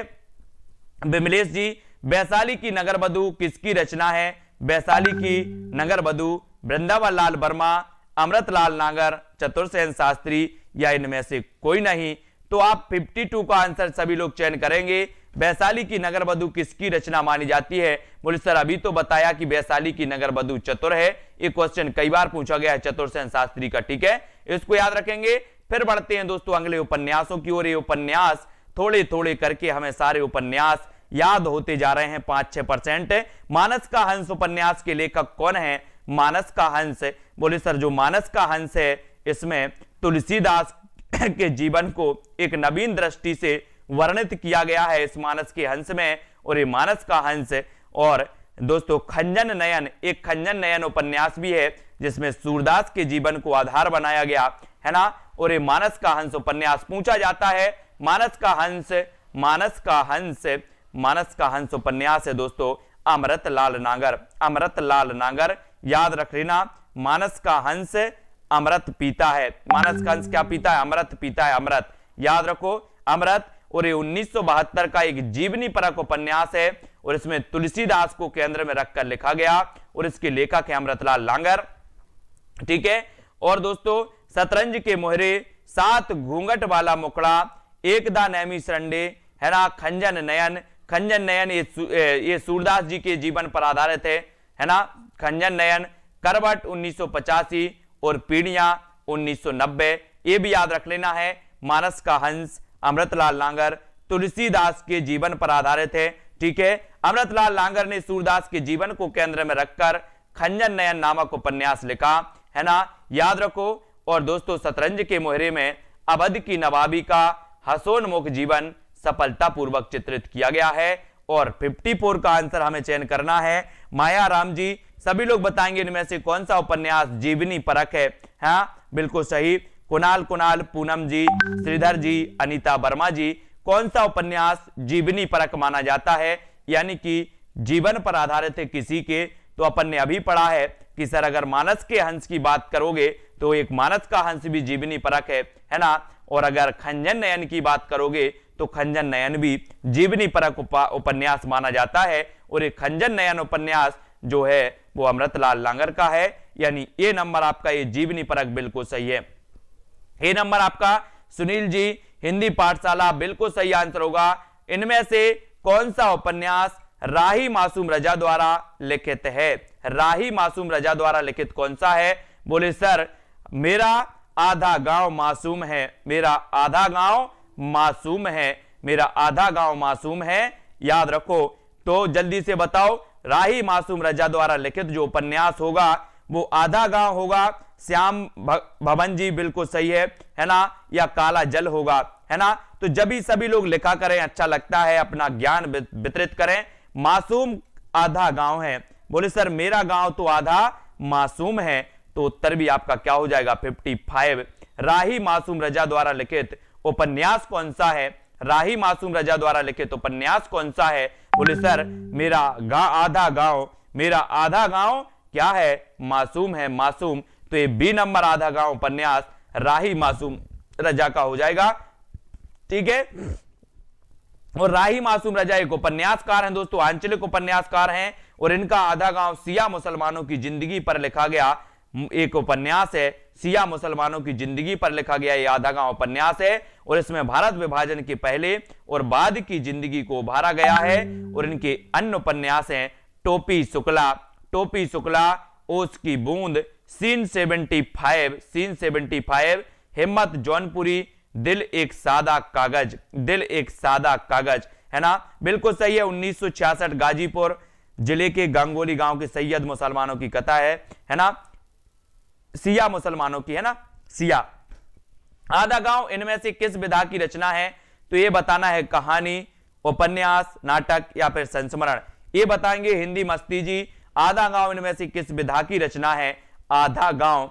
विमलेश जी, वैशाली की नगर बधू किसकी रचना है? वैशाली की नगर बधू वृंदावन लाल वर्मा, अमृतलाल नागर, चतुर सेन शास्त्री, या इनमें से कोई नहीं। तो आप 52 का आंसर सभी लोग चयन करेंगे। वैशाली की नगर बधू किसकी रचना मानी जाती है? बोले सर अभी तो बताया कि वैशाली की नगर बधू चतुर है, ये क्वेश्चन कई बार पूछा गया है चतुर सेन शास्त्री का। ठीक है, इसको याद रखेंगे। फिर बढ़ते हैं दोस्तों अगले उपन्यासों की ओर। ये उपन्यास थोड़े थोड़े करके हमें सारे उपन्यास याद होते जा रहे हैं 5-6%। मानस का हंस उपन्यास के लेखक कौन है? मानस का हंस, बोले सर जो मानस का हंस है इसमें तुलसीदास के जीवन को एक नवीन दृष्टि से वर्णित किया गया है इस मानस के हंस में। और ये मानस का हंस और दोस्तों खंजन नयन, एक खंजन नयन उपन्यास भी है जिसमें सूरदास के जीवन को आधार बनाया गया है ना। और ये मानस का हंस उपन्यास पूछा जाता है। मानस का हंस, मानस का हंस, मानस का हंस उपन्यास है दोस्तों अमृतलाल नागर। अमृतलाल नागर याद रख लेना। मानस का हंस अमृत पीता है। मानस का हंस क्या पीता है? अमृत पीता है। अमृत याद रखो, अमृत। और ये 1972 का एक जीवनी परक उपन्यास है और इसमें तुलसीदास को केंद्र में रखकर लिखा गया और इसके लेखक है अमृतलाल नागर। ठीक है। और दोस्तों शतरंज के मोहरे, 7 घूंघट वाला मुकड़ा, एकदा नैमी सरंडे है ना, खंजन नयन। खंजन नयन ये सूरदास जी के जीवन पर आधारित है ना। खंजन नयन, करवट 1985 और पीढ़ियां 1990, ये भी याद रख लेना है। मानस का हंस अमृतलाल नागर तुलसीदास के जीवन पर आधारित है। ठीक है। अमृतलाल नागर ने सूरदास के जीवन को केंद्र में रखकर खंजन नयन नामक उपन्यास लिखा है ना, याद रखो। और दोस्तों शतरंज के मोहरे में अवध की नवाबी का हसोन्मुख जीवन सफलतापूर्वक चित्रित किया गया है। और 54 का आंसर हमें चयन करना है। माया राम जी, सभी लोग बताएंगे इनमें से कौन सा उपन्यास जीवनी परक है। हाँ बिल्कुल सही। कुणाल, पूनम जी, श्रीधर जी, अनीता वर्मा जी, कौन सा उपन्यास जीवनी परक माना जाता है, यानी कि जीवन पर आधारित है किसी के। तो अपन ने अभी पढ़ा है कि सर अगर मानस के हंस की बात करोगे तो एक मानस का हंस भी जीवनी परक है ना। और अगर खंजन नयन की बात करोगे तो खंजन नयन भी जीवनी परक उपन्यास माना जाता है। और एक खंजन नयन उपन्यास जो है वो अमृतलाल नागर का है, यानी ए नंबर आपका ये जीवनी परक बिल्कुल सही है। ए नंबर आपका सुनील जी, हिंदी पाठशाला, बिल्कुल सही आंसर होगा। इनमें से कौन सा उपन्यास राही मासूम रजा द्वारा लिखित है? राही मासूम रजा द्वारा लिखित कौन सा है? बोले सर मेरा आधा गांव मासूम है। मेरा आधा गांव मासूम है। मेरा आधा गांव मासूम है, याद रखो। तो जल्दी से बताओ, राही मासूम रजा द्वारा लिखित जो उपन्यास होगा वो आधा गांव होगा, श्याम भवन जी बिल्कुल सही है ना, या काला जल होगा, है ना। तो जब भी सभी लोग लिखा करें, अच्छा लगता है, अपना ज्ञान वितरित करें। मासूम आधा गांव है, बोले सर मेरा गांव तो आधा मासूम है, तो उत्तर भी आपका क्या हो जाएगा? 55। राही मासूम रजा द्वारा लिखित उपन्यास कौन सा है? राही मासूम रजा द्वारा लिखित उपन्यास कौन सा है? बोले सर मेरा आधा गांव, मेरा आधा गांव क्या है? मासूम है, मासूम। तो ये बी नंबर आधा गांव उपन्यास राही मासूम रजा का हो जाएगा। ठीक है। और राही मासूम रजा एक उपन्यासकार हैं दोस्तों, आंचलिक उपन्यासकार हैं, और इनका आधा गांव सिया मुसलमानों की जिंदगी पर लिखा गया एक उपन्यास है। सिया मुसलमानों की जिंदगी पर लिखा गया ये आधा गांव उपन्यास है, और इसमें भारत विभाजन के पहले और बाद की जिंदगी को उभारा गया है। और इनके अन्य उपन्यास हैं टोपी शुक्ला, टोपी शुक्ला, ओस की बूंद, सीन 75, सीन 75, हिम्मत जौनपुरी, दिल एक सादा कागज, दिल एक सादा कागज, है ना, बिल्कुल सही है। 1966 गाजीपुर जिले के गंगोली गांव के सैयद मुसलमानों की कथा है ना, सिया मुसलमानों की, है ना, सिया। आधा गांव इनमें से किस विधा की रचना है? तो ये बताना है, कहानी, उपन्यास, नाटक या फिर संस्मरण। ये बताएंगे हिंदी मस्ती जी। आधा गांव इनमें से किस विधा की रचना है? आधा गांव।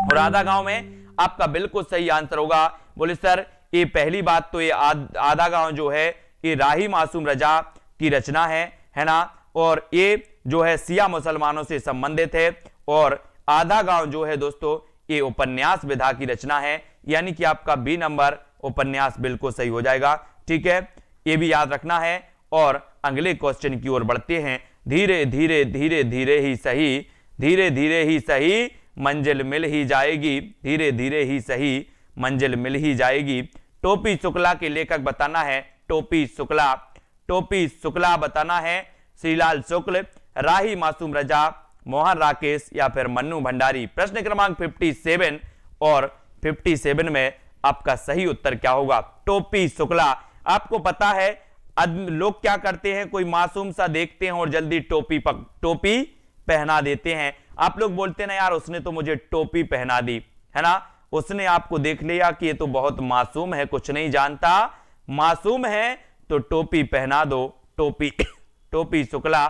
और आधा गांव में आपका बिल्कुल सही आंसर होगा। बोले सर ये पहली बात तो ये आधा गांव जो है ये राही मासूम रजा की रचना है ना, और ये जो है सिया मुसलमानों से संबंधित है। और आधा गांव जो है दोस्तों ये उपन्यास विधा की रचना है, यानी कि आपका बी नंबर उपन्यास बिल्कुल सही हो जाएगा। ठीक है, ये भी याद रखना है। और अगले क्वेश्चन की ओर बढ़ते हैं। धीरे धीरे धीरे धीरे ही सही, धीरे धीरे ही सही मंजिल मिल ही जाएगी, धीरे धीरे ही सही मंजिल मिल ही जाएगी। टोपी शुक्ला के लेखक बताना है, टोपी शुक्ला, टोपी शुक्ला बताना है श्रीलाल शुक्ल, राही मासूम रजा, मोहन राकेश या फिर मन्नू भंडारी। प्रश्न क्रमांक 57 और 57 में आपका सही उत्तर क्या होगा? टोपी शुक्ला। आपको पता है लोग क्या करते हैं, कोई मासूम सा देखते हैं और जल्दी टोपी पहना देते हैं। आप लोग बोलते ना यार उसने तो मुझे टोपी पहना दी, है ना, उसने आपको देख लिया कि ये तो बहुत मासूम है, कुछ नहीं जानता, मासूम है, तो टोपी पहना दो। टोपी टोपी शुक्ला,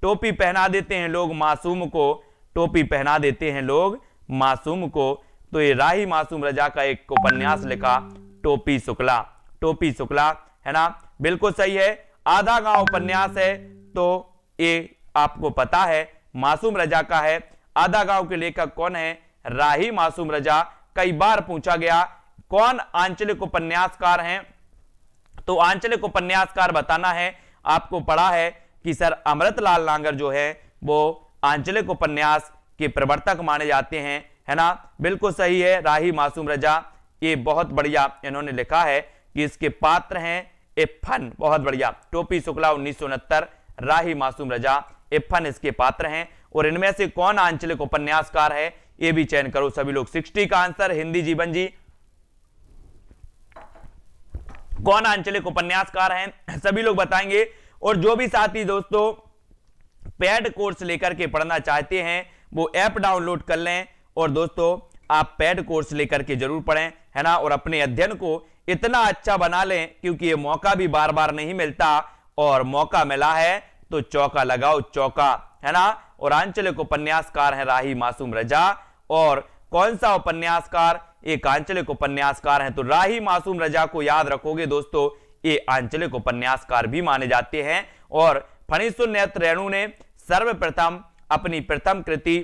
टोपी पहना देते हैं लोग मासूम को, टोपी पहना देते हैं लोग मासूम को। तो ये राही मासूम रजा का एक उपन्यास लिखा, टोपी शुक्ला। टोपी शुक्ला, है ना, बिल्कुल सही है। आधा गांव उपन्यास है, तो ये आपको पता है मासूम रजा का है। आधा गांव के लेखक कौन है? राही मासूम रजा। कई बार पूछा गया कौन आंचलिक उपन्यासकार हैं, तो आंचलिक उपन्यासकार बताना है। आपको पढ़ा है कि सर अमृतलाल नागर जो है वो आंचलिक उपन्यास के प्रवर्तक माने जाते हैं, है ना, बिल्कुल सही है। राही मासूम रजा, ये बहुत बढ़िया इन्होंने लिखा है कि इसके पात्र हैं इफ्फन, बहुत बढ़िया। टोपी शुक्ला 1969, राही मासूम रजा, इफ्फन इसके पात्र हैं। और इनमें से कौन आंचलिक उपन्यासकार है ये भी चयन करो सभी लोग। 60 का आंसर हिंदी जीवन जी, कौन आंचलिक उपन्यासकार हैं सभी लोग बताएंगे। और जो भी साथी दोस्तों पेड कोर्स लेकर के पढ़ना चाहते हैं वो ऐप डाउनलोड कर लें, और दोस्तों आप पेड कोर्स लेकर के जरूर पढ़ें, है ना, और अपने अध्ययन को इतना अच्छा बना लें, क्योंकि ये मौका भी बार बार नहीं मिलता, और मौका मिला है तो चौका लगाओ, चौका, है ना। और आंचलिक उपन्यासकार है राही मासूम रजा। और कौन सा उपन्यासकार? एक आंचलिक उपन्यासकार है, तो राही मासूम रजा को याद रखोगे दोस्तों, ये आंचलिक उपन्यासकार भी माने जाते हैं। और फणीसुरनाथ रेणु ने सर्वप्रथम अपनी प्रथम कृति,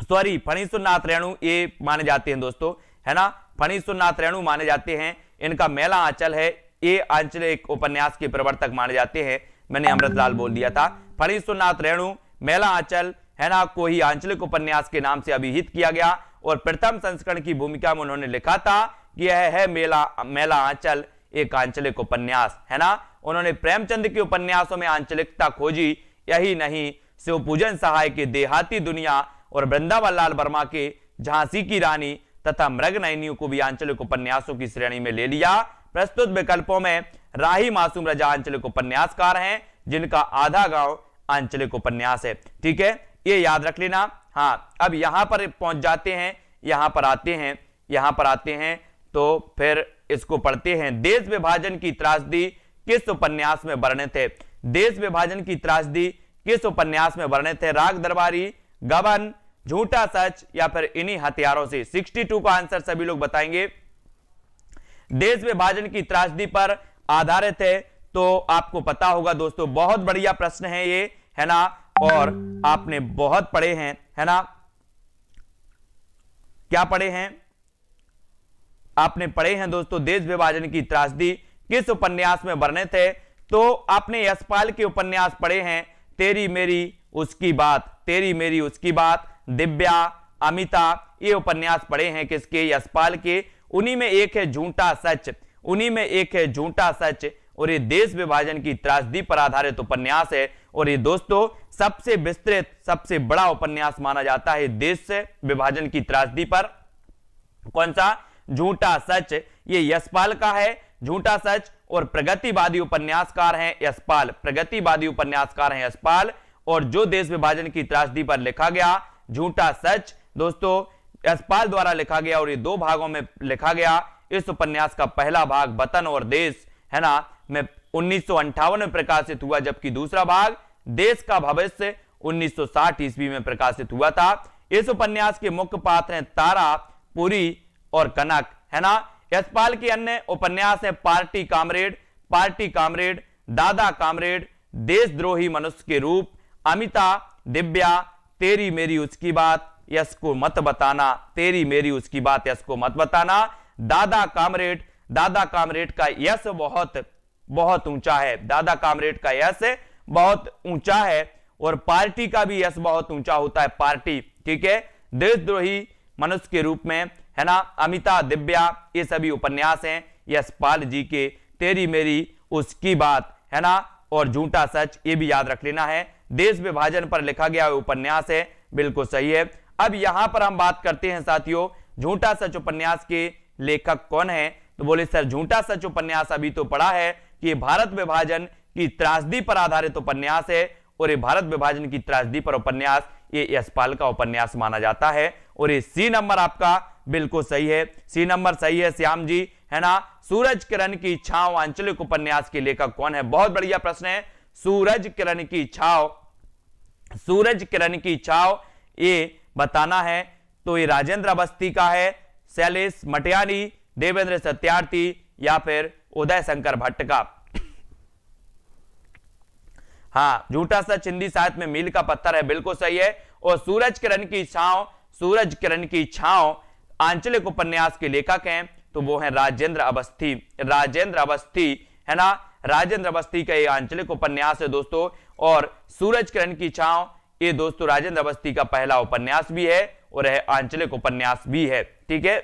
सॉरी फणीसुरनाथ रेणु ये माने जाते हैं दोस्तों, है ना, फणीसुरनाथ रेणु माने जाते हैं। इनका मेला आंचल है, ये आंचलिक उपन्यास के प्रवर्तक माने जाते हैं। मैंने अमृतलाल बोल दिया था। फणीसुरनाथ रेणु, मेला आंचल, है ना, को ही आंचलिक उपन्यास के नाम से अभिहित किया गया। और प्रथम संस्करण की भूमिका में उन्होंने लिखा था कि यह है मेला आंचल, एक आंचलिक उपन्यास, है ना। उन्होंने प्रेमचंद के उपन्यासों में आंचलिकता खोजी। यही नहीं, शिवपूजन सहाय के देहाती दुनिया और वृंदावन लाल वर्मा के झांसी की रानी तथा मृगनयनियों को भी आंचलिक उपन्यासों की श्रेणी में ले लिया। प्रस्तुत विकल्पों में राही मासूम रजा आंचलिक उपन्यासकार हैं, जिनका आधा गांव आंचलिक उपन्यास है। ठीक है, ये याद रख लेना। हाँ, अब यहां पर पहुंच जाते हैं, यहां पर आते हैं, तो फिर इसको पढ़ते हैं। देश विभाजन की त्रासदी किस उपन्यास में वर्णित है? देश विभाजन की त्रासदी किस उपन्यास में वर्णित है? राग दरबारी, गबन, झूठा सच, या फिर इन्हीं हथियारों से? 62 का आंसर सभी लोग बताएंगे। देश विभाजन की त्रासदी पर आधारित है, तो आपको पता होगा दोस्तों, बहुत बढ़िया प्रश्न है ये, है ना, और आपने बहुत पढ़े हैं, है ना, क्या पढ़े हैं? आपने पढ़े हैं दोस्तों, देश विभाजन की त्रासदी किस उपन्यास में वर्णित है? तो आपने यशपाल के उपन्यास पढ़े हैं, तेरी मेरी उसकी बात, तेरी मेरी उसकी बात, दिव्या, अमिता, ये उपन्यास पढ़े हैं किसके? यशपाल के। उन्हीं में एक है झूठा सच, उन्हीं में एक है झूठा सच, और ये देश विभाजन की त्रासदी पर आधारित उपन्यास है। और ये दोस्तों सबसे विस्तृत, सबसे बड़ा उपन्यास माना जाता है देश विभाजन की त्रासदी पर। कौन सा? झूठा सच, ये यशपाल का है, झूठा सच। और प्रगतिवादी उपन्यासकार हैं यशपाल, प्रगतिवादी उपन्यासकार हैं यशपाल। और जो देश विभाजन की त्रासदी पर लिखा गया झूठा सच दोस्तों यशपाल द्वारा लिखा गया, और ये 2 भागों में लिखा गया। इस उपन्यास का पहला भाग वतन और देश, है ना, में 1958 में प्रकाशित हुआ, जबकि दूसरा भाग देश का भविष्य 1960 ईस्वी में प्रकाशित हुआ था। इस उपन्यास के मुख्य पात्र हैं तारा, पुरी और कनक, है ना। यशपाल के अन्य उपन्यास हैं पार्टी कामरेड, दादा कामरेड, देशद्रोही मनुष्य के रूप, अमिता, दिव्या, तेरी मेरी उसकी बात, यश को मत बताना, तेरी मेरी उसकी बात, यश को मत बताना। दादा कामरेड का यश बहुत ऊंचा है, दादा कामरेड का यश बहुत ऊंचा है। और पार्टी का भी यश बहुत ऊंचा होता है, पार्टी, ठीक है। देशद्रोही मनुष्य के रूप में, है ना, अमिता, दिव्या, ये सभी उपन्यास हैं यशपाल जी के। तेरी मेरी उसकी बात, है ना, और झूठा सच, ये भी याद रख लेना है। देश विभाजन पर लिखा गया उपन्यास है, बिल्कुल सही है। अब यहां पर हम बात करते हैं साथियों, झूठा सच उपन्यास के लेखक कौन है? तो बोले सर झूठा सच उपन्यास अभी तो पढ़ा है कि भारत विभाजन की त्रासदी पर आधारित उपन्यास है, और ये भारत विभाजन की त्रासदी पर उपन्यास ये यशपाल का उपन्यास माना जाता है। और ये सी नंबर आपका बिल्कुल सही है, सी नंबर सही है श्याम जी, है ना। सूरज किरण की छांव आंचलिक उपन्यास के लेखक कौन है? बहुत बढ़िया प्रश्न है। सूरज किरण की छांव, सूरज किरण की छांव ये बताना है तो ये राजेंद्र अवस्थी का है, शैलेश मटियानी, देवेंद्र सत्यार्थी या फिर उदय शंकर भट्ट का। हाँ, झूठा सच हिंदी साहित्य में मील का पत्थर है, बिल्कुल सही है। और सूरज किरण की छांव, सूरज किरण की छांव आंचलिक उपन्यास के लेखक हैं तो वो है राजेंद्र अवस्थी, राजेंद्र अवस्थी, है ना। राजेंद्र अवस्थी का ये आंचलिक उपन्यास है दोस्तों। और सूरज किरण की छांव ये दोस्तों राजेंद्र अवस्थी का पहला उपन्यास भी है और यह आंचलिक उपन्यास भी है, ठीक है।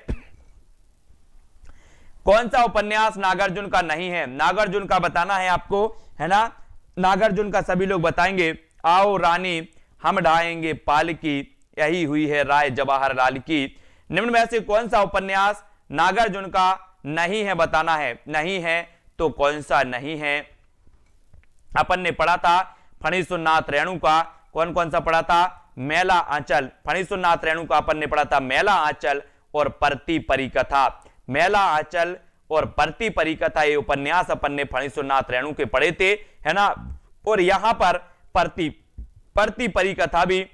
कौन सा उपन्यास नागार्जुन का नहीं है? नागार्जुन का बताना है आपको, है ना। नागार्जुन का सभी लोग बताएंगे। आओ रानी हम ढाएंगे पालकी, यही हुई है राय जवाहरलाल की। निम्न में से कौन सा उपन्यास नागार्जुन का नहीं है बताना है। नहीं है तो कौन सा नहीं है? अपन ने पढ़ा था फणीसुरनाथ रेणु का, कौन कौन सा पढ़ा था? मेला आंचल, फणीसुरनाथ रेणु का अपन ने पढ़ा था मेला आंचल और परती परिकथा। मेला आंचल और परती परिकथा ये उपन्यास अपन ने फणीसुरनाथ रेणु के पढ़े थे, है ना। और यहां पर परती परिकथा भी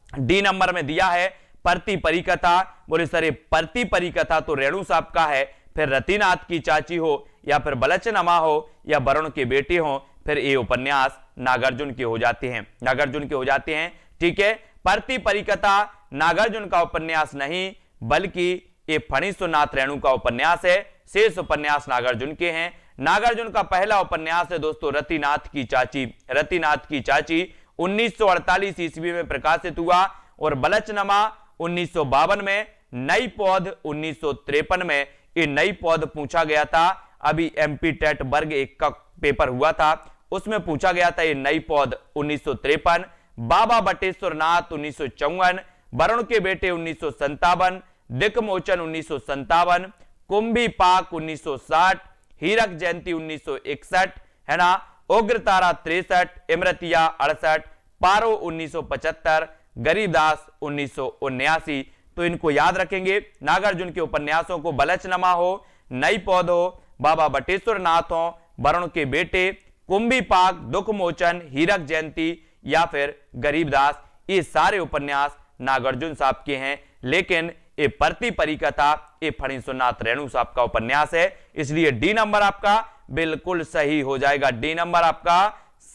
डी नंबर में दिया है। परती परिकथा, बोले सर ये परती परिकथा तो रेणु साहब का है, फिर रतिनाथ की चाची हो या फिर बलचनमा हो या वरुण के बेटे हो, फिर ये उपन्यास नागार्जुन के हो जाते हैं, नागार्जुन के हो जाते हैं, ठीक है। परती परिकथा नागार्जुन का उपन्यास नहीं बल्कि ये फणीसुरनाथ रेणु का उपन्यास है। शेष उपन्यास नागार्जुन के हैं। नागार्जुन का पहला उपन्यास है दोस्तों रतिनाथ की चाची। रतिनाथ की चाची 1948 ईस्वी में प्रकाशित हुआ और बलचनमा 1952 में, नई पौध 1953 में। ये नई पौध पूछा गया था, अभी एमपी टेट वर्ग 1 का पेपर हुआ था उसमें पूछा गया था ये नई पौध 1953। बाबा बटेश्वर नाथ 1954, वरुण के बेटे 1957, दिक्मोचन 1957, कुंभी पाक 1960, हीरक जयंती 1961, है ना। उग्रतारा 63, इमरतिया 68, पारो 1975, गरीबदास 1979। तो इनको याद रखेंगे। नागार्जुन के उपन्यासों को बलचनमा हो, नई पौध हो, बाबा बटेश्वर नाथ हो, वरुण के बेटे, कुंभी पाक, दुखमोचन, हीरक जयंती या फिर गरीबदास, ये सारे उपन्यास नागार्जुन साहब के हैं। लेकिन ये परती परिकथा ये फणीसुरनाथ रेणु साहब का उपन्यास है, इसलिए डी नंबर आपका बिल्कुल सही हो जाएगा, डी नंबर आपका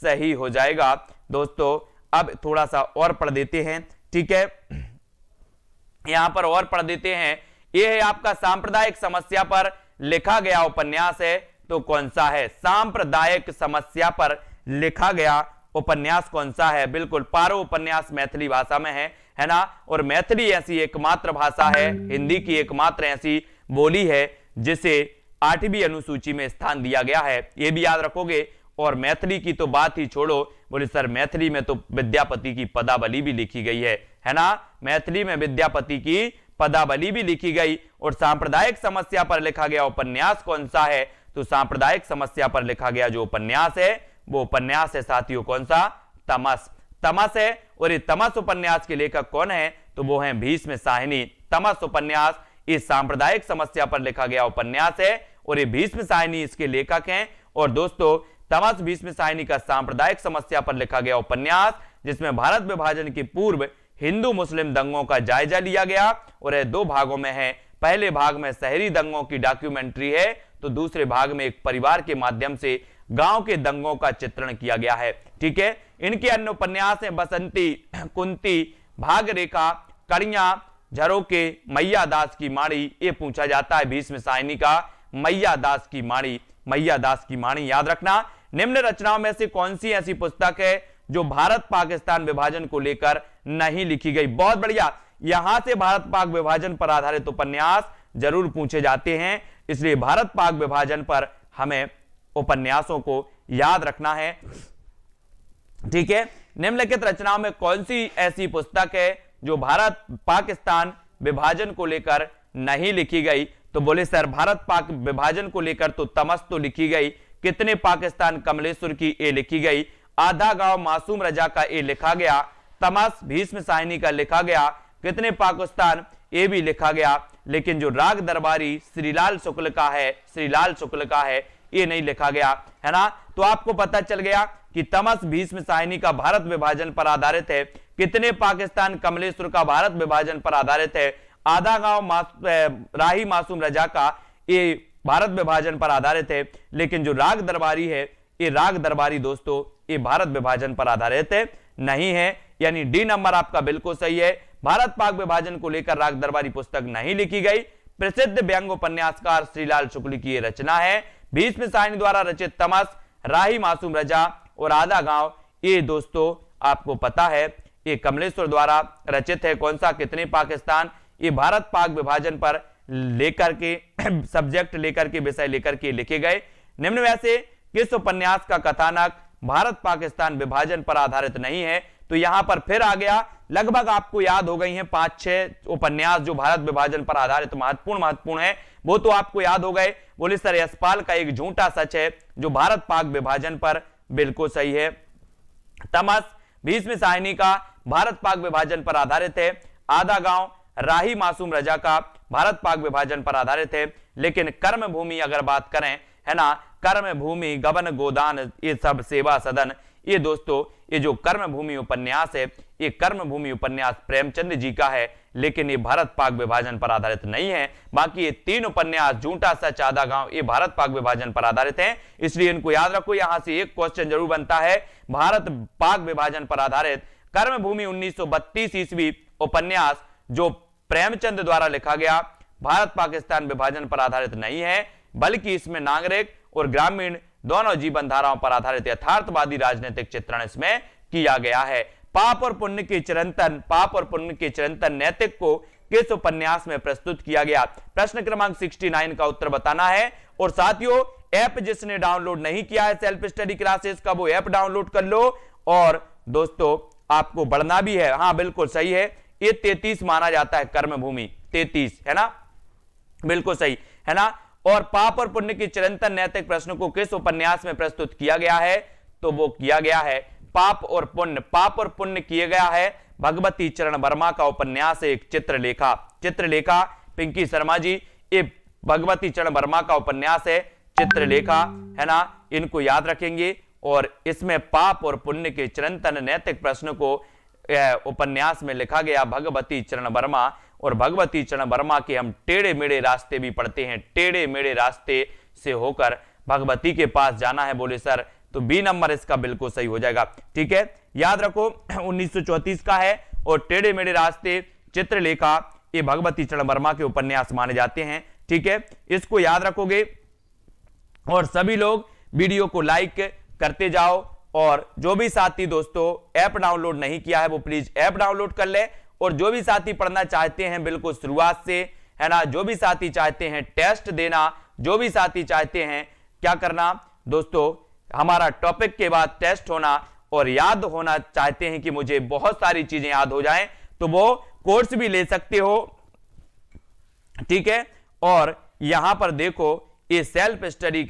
सही हो जाएगा। दोस्तों अब थोड़ा सा और पढ़ देते हैं, ठीक है। यहां पर और पढ़ देते हैं। यह है आपका सांप्रदायिक समस्या पर लिखा गया उपन्यास है तो कौन सा है? सांप्रदायिक समस्या पर लिखा गया उपन्यास कौन सा है? बिल्कुल पारो उपन्यास मैथिली भाषा में है ना। और मैथिली ऐसी एकमात्र भाषा है, हिंदी की एकमात्र ऐसी बोली है जिसे 8वीं अनुसूची में स्थान दिया गया है, ये भी याद रखोगे। और मैथिली की तो बात ही छोड़ो, बोले सर मैथिली में तो विद्यापति की पदावली भी लिखी गई है ना। मैथिली में विद्यापति की पदावली भी लिखी गई। और सांप्रदायिक समस्या पर लिखा गया उपन्यास कौन सा है? तो सांप्रदायिक समस्या पर लिखा गया जो उपन्यास है वो उपन्यास है साथियों कौन सा? तमस, तमस है। और ये तमस उपन्यास के लेखक कौन है? तो वो है भीष्म साहिनी। तमस उपन्यास इस सांप्रदायिक समस्या पर लिखा गया उपन्यास है और ये भीष्म साहिनी इसके लेखक हैं। और दोस्तों तमस भीष्म साहिनी का सांप्रदायिक समस्या पर लिखा गया उपन्यास जिसमें भारत विभाजन के पूर्व हिंदू मुस्लिम दंगों का जायजा लिया गया और यह 2 भागों में है। पहले भाग में शहरी दंगों की डॉक्यूमेंट्री है तो दूसरे भाग में एक परिवार के माध्यम से गांव के दंगों का चित्रण किया गया है, ठीक है। इनके अन्य उपन्यास हैं बसंती, कुंती, भागरेखा, कड़िया, झरोके, मैया दास की माड़ी। ये पूछा जाता है भीष्म साहिनी का मैया दास की माड़ी, मैया दास की माड़ी याद रखना। निम्न रचनाओं में से कौन सी ऐसी पुस्तक है जो भारत पाकिस्तान विभाजन को लेकर नहीं लिखी गई? बहुत बढ़िया, यहां से भारत पाक विभाजन पर आधारित उपन्यास जरूर पूछे जाते हैं, इसलिए भारत पाक विभाजन पर हमें उपन्यासों को याद रखना है, ठीक है। निम्नलिखित रचनाओं में कौन सी ऐसी पुस्तक है जो भारत पाकिस्तान विभाजन को लेकर नहीं लिखी गई? तो बोले सर भारत पाक विभाजन को लेकर तो तमस तो लिखी गई, कितने पाकिस्तान कमलेश्वर की ये लिखी गई, आधा गांव मासूम रजा का ये लिखा गया, तमस भीष्म साहिनी का लिखा गया, कितने पाकिस्तान ये भी लिखा गया, लेकिन जो राग दरबारी श्रीलाल शुक्ल का है, श्रीलाल शुक्ल का है, ये नहीं लिखा गया, है ना। तो आपको पता चल गया कि तमस भीष्म साहिनी का भारत विभाजन पर आधारित है। कितने पाकिस्तान कमलेश्वर का भारत विभाजन पर आधारित है। आधा गांव राही मासूम रजा का ये भारत विभाजन पर आधारित है। लेकिन जो राग दरबारी है, ये राग दरबारी दोस्तों ये भारत विभाजन पर आधारित है नहीं है, यानी डी नंबर आपका बिल्कुल सही है। भारत पाक विभाजन को लेकर राग दरबारी पुस्तक नहीं लिखी गई। प्रसिद्ध व्यंग उपन्यासकार श्रीलाल शुक्ल की ये रचना है। भीष्म साहिनी द्वारा रचित तमस, राही मासूम रजा और आधा गांव, ये दोस्तों आपको पता है ये कमलेश्वर द्वारा रचित है। कौन सा, कितने पाकिस्तान, ये भारत पाक विभाजन पर लेकर के सब्जेक्ट लेकर के, विषय लेकर के लिखे गए। निम्न में से किस उपन्यास का कथानक भारत पाकिस्तान विभाजन पर आधारित नहीं है। तो यहां पर फिर आ गया, लगभग आपको याद हो गई हैं 5-6 उपन्यास जो भारत विभाजन पर आधारित महत्वपूर्ण है, वो तो आपको याद हो गए। बोले सर यशपाल का एक झूठा सच है जो भारत पाक विभाजन पर बिल्कुल सही है। तमस भीष्म साहिनी का भारत पाक विभाजन पर आधारित है। आधा गांव राही मासूम रजा का भारत पाक विभाजन पर आधारित है। लेकिन कर्म भूमि अगर बात करें, है ना, कर्म भूमि, गबन गोदान, ये सब सेवा सदन, ये दोस्तों ये जो कर्म भूमि उपन्यास है, ये कर्म भूमि उपन्यास प्रेमचंद जी का है, लेकिन ये भारत पाक विभाजन पर आधारित नहीं है। बाकी ये 3 उपन्यास झूठा सच, आधा गांव, ये भारत पाक विभाजन पर आधारित हैं, इसलिए इनको याद रखो। यहां से एक क्वेश्चन जरूर बनता है, भारत पाक विभाजन पर आधारित कर्म भूमि 1932 ईस्वी उपन्यास जो प्रेमचंद द्वारा लिखा गया, भारत पाकिस्तान विभाजन पर आधारित नहीं है, बल्कि इसमें नागरिक और ग्रामीण दोनों जीवन धाराओं पर आधारित यथार्थवादी राजनीतिक चित्रण इसमें किया गया है। पाप और पुण्य के चिरंतन नैतिक को किस उपन्यास में प्रस्तुत किया गया। प्रश्न क्रमांक 69 का उत्तर बताना है। और साथियों ऐप जिसने डाउनलोड नहीं किया है सेल्फ स्टडी क्लासेस का, वो ऐप डाउनलोड कर लो। और दोस्तों आपको बढ़ना भी है, हाँ बिल्कुल सही है, ये 33 माना जाता है, कर्म भूमि 33 है ना, बिल्कुल सही है ना। और पाप और पुण्य की चिरंतन नैतिक प्रश्न को किस उपन्यास में प्रस्तुत किया गया है, तो वो किया गया है पाप और पुण्य किए गया है भगवती चरण वर्मा का उपन्यास है, एक चित्रलेखा पिंकी शर्मा जी, ये भगवती चरण वर्मा का उपन्यास है चित्रलेखा, है ना, इनको याद रखेंगे। और इसमें पाप और पुण्य के चिरंतन नैतिक प्रश्न को उपन्यास में लिखा गया भगवती चरण वर्मा। और भगवती चरण वर्मा के हम टेढ़े मेढ़े रास्ते भी पढ़ते हैं, टेढ़े मेढ़े रास्ते से होकर भगवती के पास जाना है, बोले सर, तो बी नंबर इसका बिल्कुल सही हो जाएगा। ठीक है, याद रखो 1934 का है। और टेढ़े मेढ़े रास्ते चित्रलेखा ये भगवती चरण वर्मा के उपन्यास माने जाते हैं। ठीक है, इसको याद रखोगे। और सभी लोग वीडियो को लाइक करते जाओ। और जो भी साथी दोस्तों ऐप डाउनलोड नहीं किया है वो प्लीज ऐप डाउनलोड कर ले। और जो भी साथी पढ़ना चाहते हैं बिल्कुल शुरुआत से, है ना, जो भी साथी चाहते हैं टेस्ट देना, जो भी साथी चाहते हैं क्या करना दोस्तों, हमारा टॉपिक के बाद टेस्ट होना और याद होना चाहते हैं कि मुझे बहुत सारी चीजें याद हो जाएं, तो वो कोर्स भी ले सकते हो। ठीक है, और यहां पर देखो ये सेल्फ स्टडी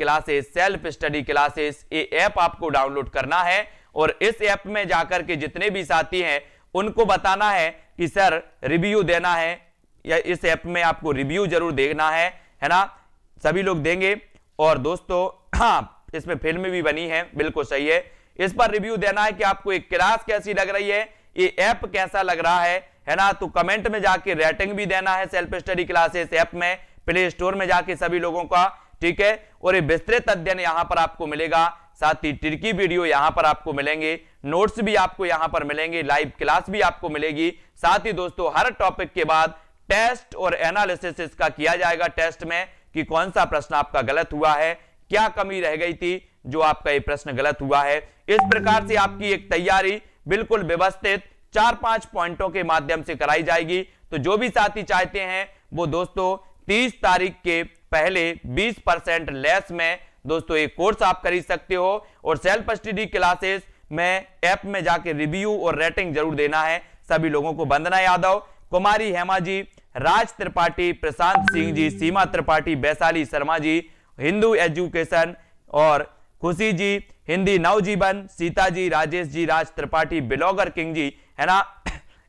क्लासेस ये ऐप आपको डाउनलोड करना है। और इस ऐप में जाकर के जितने भी साथी हैं उनको बताना है कि सर रिव्यू देना है, या इस ऐप में आपको रिव्यू जरूर देना है ना, सभी लोग देंगे। और दोस्तों हाँ इसमें फिल्म भी बनी है, बिल्कुल सही है, इस पर रिव्यू देना है कि आपको एक क्लास कैसी लग रही है, ये ऐप कैसा लग रहा है ना। तो कमेंट में जाके रेटिंग भी देना है सेल्फ स्टडी क्लासेस ऐप में, प्ले स्टोर में जाके सभी लोगों का। ठीक है, और ये विस्तृत अध्ययन यहां पर आपको मिलेगा, साथ ही टिरकी वीडियो यहां पर आपको मिलेंगे, नोट्स भी आपको यहां पर मिलेंगे, लाइव क्लास भी आपको मिलेगी। साथ ही दोस्तों हर टॉपिक के बाद टेस्ट और एनालिसिस इसका किया जाएगा टेस्ट में कि कौन सा प्रश्न आपका गलत हुआ है, क्या कमी रह गई थी जो आपका ये प्रश्न गलत हुआ है। इस प्रकार से आपकी एक तैयारी बिल्कुल व्यवस्थित 4-5 पॉइंटों के माध्यम से कराई जाएगी। तो जो भी साथी चाहते हैं वो दोस्तों 30 तारीख के पहले 20% लेस में दोस्तों एक कोर्स आप खरीद सकते हो। और सेल्फ स्टडी क्लासेस में ऐप में जाके रिव्यू और रेटिंग जरूर देना है सभी लोगों को। वंदना यादव, कुमारी हेमा जी, राज त्रिपाठी, प्रशांत सिंह जी, सीमा त्रिपाठी, वैशाली शर्मा जी, हिंदू एजुकेशन, और खुशी जी, हिंदी नवजीवन, सीता जी, राजेश जी, राज त्रिपाठी, ब्लॉगर किंग जी, है ना।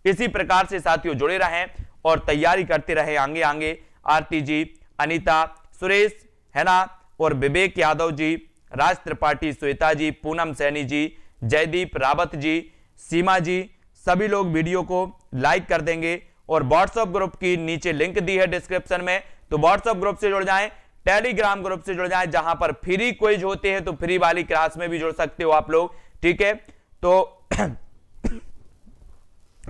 इसी प्रकार से साथियों जुड़े रहें और तैयारी करते रहे आगे आगे। आरती जी, अनीता, सुरेश है ना, और विवेक यादव जी, राज त्रिपाठी, श्वेता जी, पूनम सैनी जी, जयदीप रावत जी, सीमा जी, सभी लोग वीडियो को लाइक कर देंगे। और व्हाट्सएप ग्रुप की नीचे लिंक दी है डिस्क्रिप्शन में, तो व्हाट्सएप ग्रुप से जुड़ जाएं, टेलीग्राम ग्रुप से जुड़ जाएं, जहां पर फ्री क्विज होते हैं, तो फ्री वाली क्लास में भी जुड़ सकते हो आप लोग, ठीक है। तो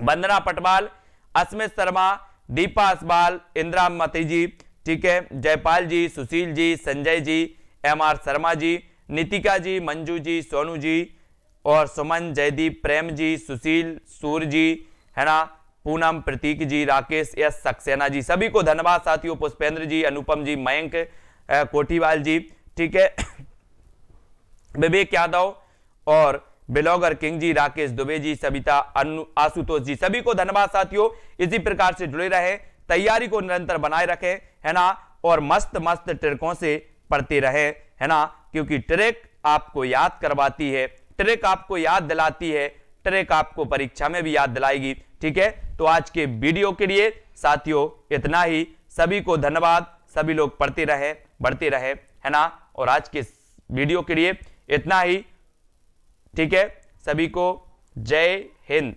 वंदना पटवाल, अस्मित शर्मा, दीपा असबाल, इंदिरा मती जी, ठीक है, जयपाल जी, सुशील जी, संजय जी, एमआर शर्मा जी, नितिका जी, मंजू जी, सोनू जी और सुमन, जयदीप, प्रेम जी, सुशील, सूर्य जी है ना, पूनम, प्रतीक जी, राकेश एस सक्सेना जी, सभी को धन्यवाद साथियों। पुष्पेंद्र जी, अनुपम जी, मयंक कोठीवाल जी, ठीक है, विवेक यादव और ब्लॉगर किंग जी, राकेश दुबे जी, सविता, आशुतोष जी, सभी को धन्यवाद साथियों। इसी प्रकार से जुड़े रहे, तैयारी को निरंतर बनाए रखें है ना, और मस्त मस्त ट्रिकों से पढ़ते रहे है ना, क्योंकि ट्रिक आपको याद करवाती है, ट्रिक आपको याद दिलाती है, ट्रिक आपको परीक्षा में भी याद दिलाएगी, ठीक है। तो आज के वीडियो के लिए साथियों इतना ही, सभी को धन्यवाद, सभी लोग पढ़ते रहे, बढ़ते रहे है ना, और आज के वीडियो के लिए इतना ही, ठीक है। सभी को जय हिंद।